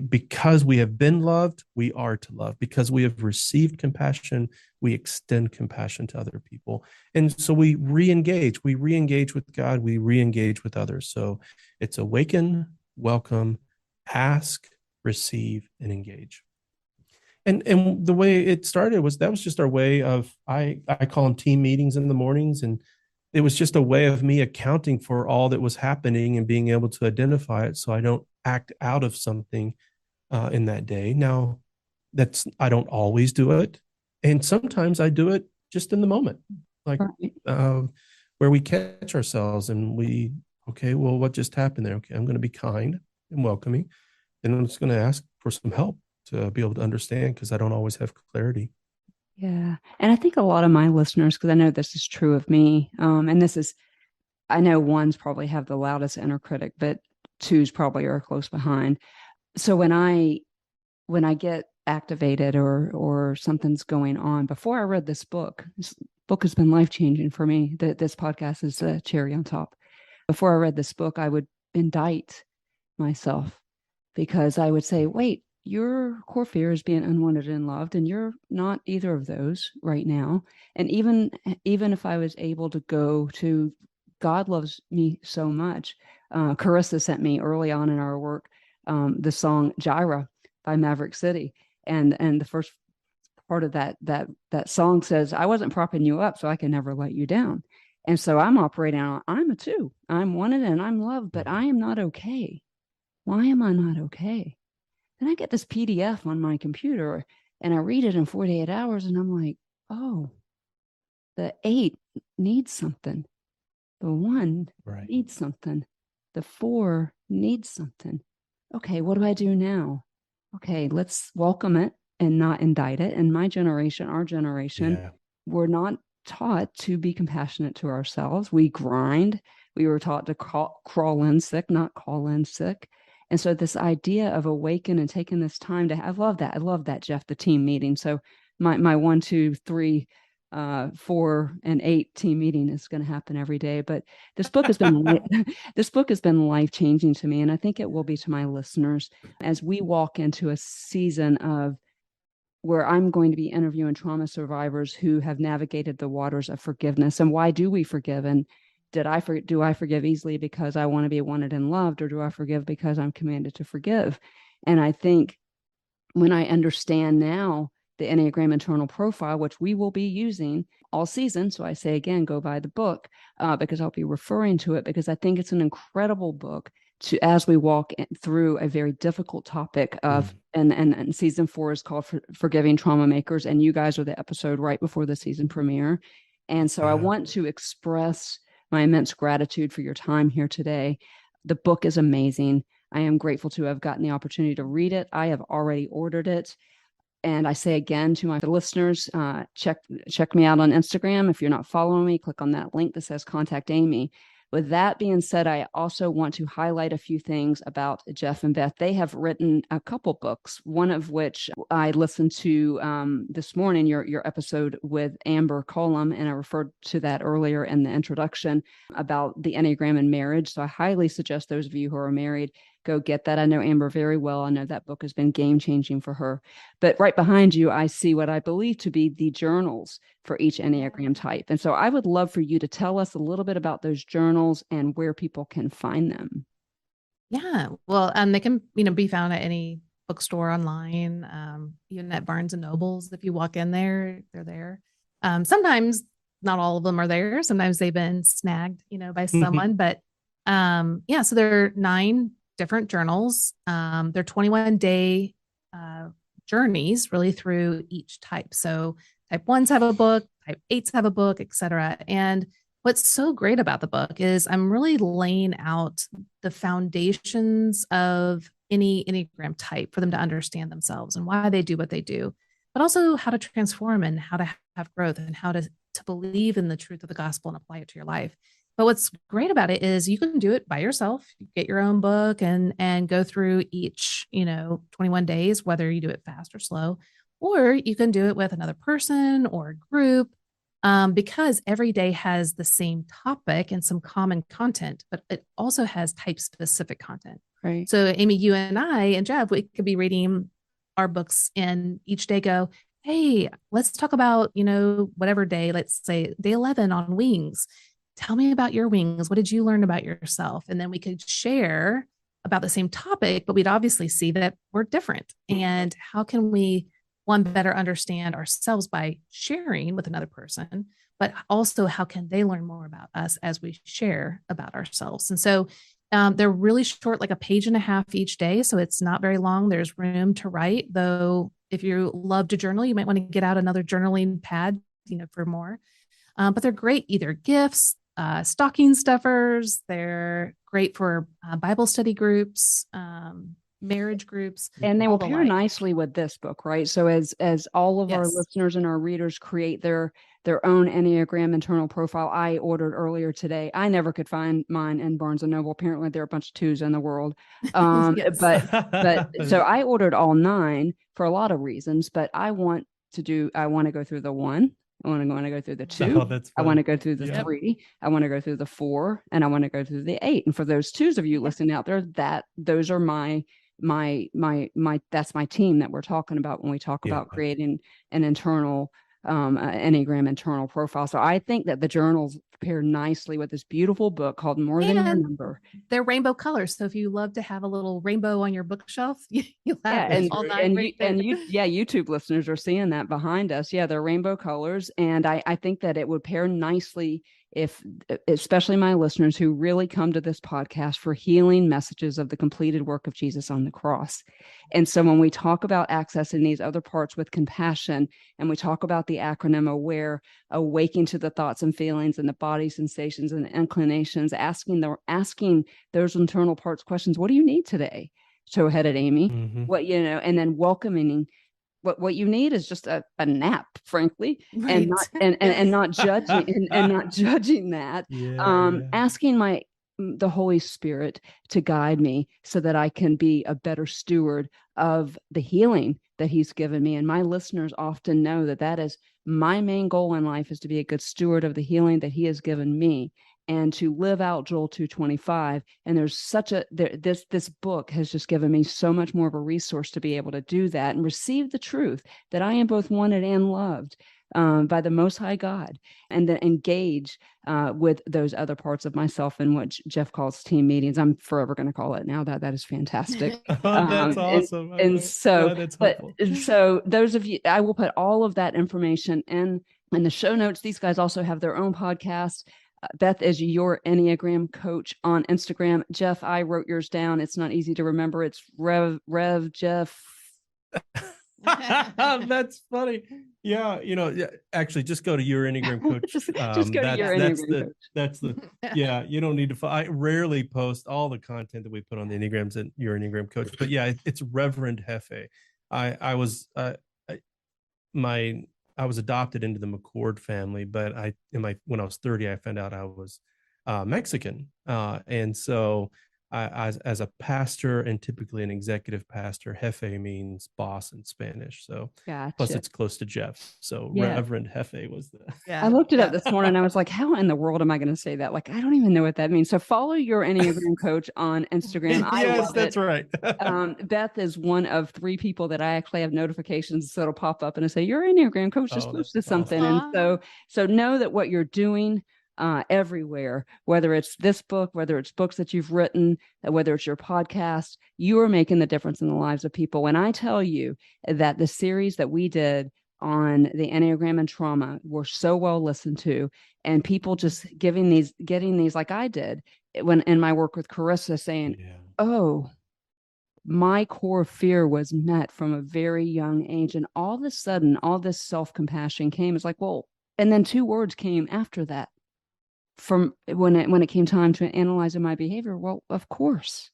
because we have been loved, we are to love. Because we have received compassion, we extend compassion to other people. And so we re-engage with God, we re-engage with others. So it's awaken, welcome, ask, receive, and engage. And the way it started was just our way of, I call them team meetings in the mornings. And it was just a way of me accounting for all that was happening and being able to identify it so I don't act out of something in that day. Now, I don't always do it. And sometimes I do it just in the moment, like where we catch ourselves and okay, well, what just happened there? Okay, I'm going to be kind and welcoming. And I'm just going to ask for some help to be able to understand, because I don't always have clarity. Yeah. And I think a lot of my listeners, because I know this is true of me, and I know ones probably have the loudest inner critic, but twos probably are close behind. So when I get activated or something's going on, before I read this book has been life-changing for me. This podcast is a cherry on top. Before I read this book, I would indict myself, because I would say, wait, your core fear is being unwanted and loved, and you're not either of those right now. And even if I was able to go to God loves me so much, Carissa sent me early on in our work the song Jireh by Maverick City, and the first part of that song says, I wasn't propping you up so I can never let you down. And so I'm operating on, I'm a 2, I'm wanted and I'm loved, but I am not okay. Why am I not okay? Then I get this PDF on my computer and I read it in 48 hours and I'm like, oh, the 8 needs something. The 1 needs something. The 4 needs something. Okay, what do I do now? Okay, let's welcome it. and not indict it. And my generation, our generation, we're not taught to be compassionate to ourselves. We grind. We were taught to crawl in sick, not call in sick. And so this idea of awaken and taking this time to, I love that, Jeff, the team meeting. So my 1, 2, 3, 4, and 8 team meeting is going to happen every day. But this book has been life-changing to me. And I think it will be to my listeners as we walk into a season of where I'm going to be interviewing trauma survivors who have navigated the waters of forgiveness. And why do we forgive? And do I forgive easily because I want to be wanted and loved, or do I forgive because I'm commanded to forgive? And I think when I understand now the Enneagram internal profile, which we will be using all season. So I say again, go buy the book because I'll be referring to it, because I think it's an incredible book as we walk through a very difficult topic of, and season 4 is called Forgiving Trauma Makers. And you guys are the episode right before the season premiere. And so I want to express my immense gratitude for your time here today. The book is amazing. I am grateful to have gotten the opportunity to read it. I have already ordered it. And I say again to my listeners, check me out on Instagram. If you're not following me, click on that link that says Contact Amy. With that being said, I also want to highlight a few things about Jeff and Beth. They have written a couple books, one of which I listened to this morning, your episode with Amber Colum, and I referred to that earlier in the introduction about the Enneagram and marriage. So I highly suggest those of you who are married go get that. I know Amber very well. I know that book has been game-changing for her. But right behind you, I see what I believe to be the journals for each Enneagram type. And so I would love for you to tell us a little bit about those journals and where people can find them. Yeah, well, they can, be found at any bookstore online, even at Barnes and Nobles. If you walk in there, they're there. Sometimes not all of them are there. Sometimes they've been snagged, by someone. But so there are 9 different journals. They're 21-day journeys really through each type. So type 1s have a book, type 8s have a book, etc. And what's so great about the book is I'm really laying out the foundations of any Enneagram type for them to understand themselves and why they do what they do, but also how to transform and how to have growth and how to believe in the truth of the gospel and apply it to your life. But what's great about it is you can do it by yourself. You get your own book and go through each, 21 days, whether you do it fast or slow, or you can do it with another person or a group, because every day has the same topic and some common content, but it also has type specific content. Right. So Amy, you and I and Jeff, we could be reading our books and each day go, hey, let's talk about, whatever day, let's say day 11 on wings. Tell me about your wings. What did you learn about yourself? And then we could share about the same topic, but we'd obviously see that we're different. And how can we, one, better understand ourselves by sharing with another person, but also how can they learn more about us as we share about ourselves? And so they're really short, like a page and a half each day. So it's not very long. There's room to write, though. If you love to journal, you might want to get out another journaling pad, for more. But they're great, either gifts, stocking stuffers. They're great for Bible study groups, marriage groups. And they will pair nicely with this book, right? So as all of our listeners and our readers create their own Enneagram internal profile, I ordered earlier today. I never could find mine in Barnes and Noble. Apparently there are a bunch of 2s in the world. But so I ordered all 9 for a lot of reasons, but I want to go through the 1. I want to go through the 2. Oh, that's fun. I want to go through the 3. I want to go through the 4, and I want to go through the 8. And for those 2s of you listening out there, those are my that's my team that we're talking about when we talk about creating an internal Enneagram internal profile. So I think that the journals pair nicely with this beautiful book called More Than Your Number. They're rainbow colors. So if you love to have a little rainbow on your bookshelf, you'll have YouTube listeners are seeing that behind us. Yeah, they're rainbow colors. And I think that it would pair nicely especially my listeners who really come to this podcast for healing messages of the completed work of Jesus on the cross. And so when we talk about accessing these other parts with compassion, and we talk about the acronym AWARE, awaking to the thoughts and feelings and the body sensations and the inclinations, asking those internal parts questions. What do you need today? So headed Amy, and then welcoming what you need is just a nap, frankly, Right. and not judging and not judging that. Asking the Holy Spirit to guide me so that I can be a better steward of the healing that he's given me. And my listeners often know that is my main goal in life, is to be a good steward of the healing that he has given me, and to live out Joel 2:25. And there's this book has just given me so much more of a resource to be able to do that and receive the truth that I am both wanted and loved by the Most High God, and then engage with those other parts of myself in what Jeff calls team meetings. I'm forever going to call it now. That is fantastic. That's awesome. So those of you, I will put all of that information in the show notes. These guys also have their own podcast. Beth is your Enneagram coach on Instagram. Jeff, I wrote yours down. It's not easy to remember. It's Rev Jeff. That's funny. Yeah, actually, just go to your Enneagram coach. Just go to your Enneagram coach. That's the yeah. You don't need to. I rarely post all the content that we put on the Enneagrams at your Enneagram coach, but yeah, it's Reverend Hefe. I was adopted into the McCord family, but when I was 30, I found out I was Mexican, and so as a pastor, and typically an executive pastor, Jefe means boss in Spanish. So gotcha. Plus it's close to Jeff. So yeah. Reverend Jefe was the. Yeah. I looked it up this morning. And I was like, how in the world am I going to say that? Like, I don't even know what that means. So follow your Enneagram coach on Instagram. Yes, that's right. Beth is one of 3 people that I actually have notifications that'll pop up and I say, your Enneagram coach just posted something. Awesome. And so know that what you're doing everywhere, whether it's this book, whether it's books that you've written, whether it's your podcast, you are making the difference in the lives of people. When I tell you that the series that we did on the Enneagram and trauma were so well listened to, and people just getting these like I did when in my work with Carissa, saying, oh, my core fear was met from a very young age. And all of a sudden, all this self-compassion came. It's like, well, and then 2 words came after that. From when it came time to analyzing my behavior, well, of course.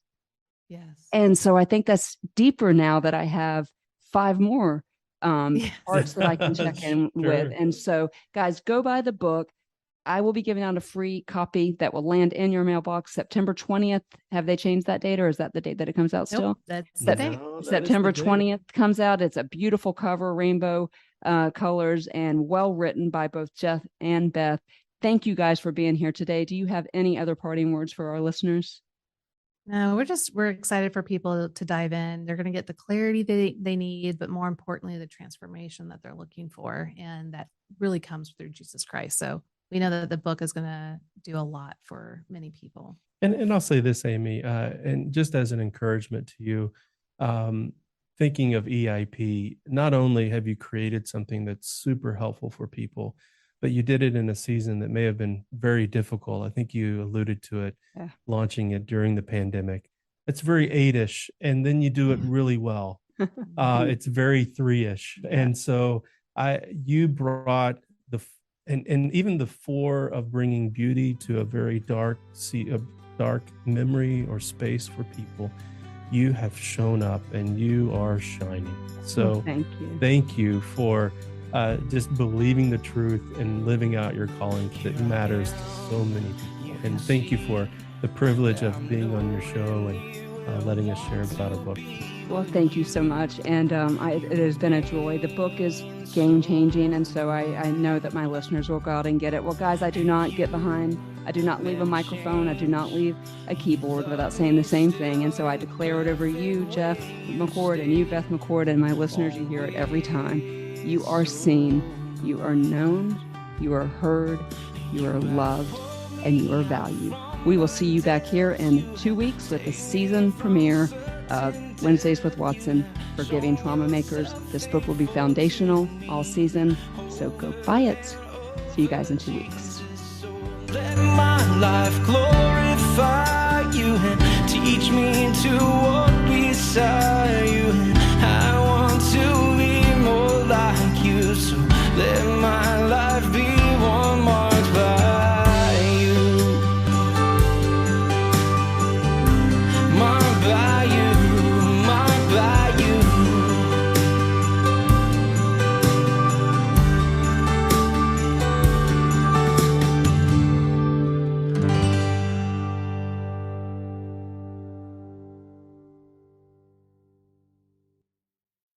Yes. And so I think that's deeper now that I have 5 more parts that I can check in with. And so guys, go buy the book. I will be giving out a free copy that will land in your mailbox September 20th. Have they changed that date, or is that the date that it comes out still? Nope, that's the date. September 20th comes out. It's a beautiful cover, rainbow colors, and well written by both Jeff and Beth. Thank you guys for being here today. Do you have any other parting words for our listeners? No, we're excited for people to dive in. They're going to get the clarity they need, but more importantly, the transformation that they're looking for. And that really comes through Jesus Christ. So we know that the book is going to do a lot for many people. And I'll say this, Amy, and just as an encouragement to you, thinking of EIP, not only have you created something that's super helpful for people, but you did it in a season that may have been very difficult. I think you alluded to it, launching it during the pandemic. It's very 8-ish, and then you do it really well. It's very 3-ish. Yeah. And so you brought and even the 4 of bringing beauty to a very dark memory or space for people. You have shown up and you are shining. So thank you for just believing the truth and living out your calling that matters to so many people. And thank you for the privilege of being on your show and letting us share about our book. Well, thank you so much. And it has been a joy. The book is game-changing, and so I know that my listeners will go out and get it. Well, guys, I do not get behind. I do not leave a microphone. I do not leave a keyboard without saying the same thing. And so I declare it over you, Jeff McCord, and you, Beth McCord, and my listeners. You hear it every time. You are seen, you are known, you are heard, you are loved, and you are valued. We will see you back here in 2 weeks with the season premiere of Wednesdays with Watson, Forgiving Trauma Makers. This book will be foundational all season, so go buy it. See you guys in 2 weeks. Let my life glorify you and teach me to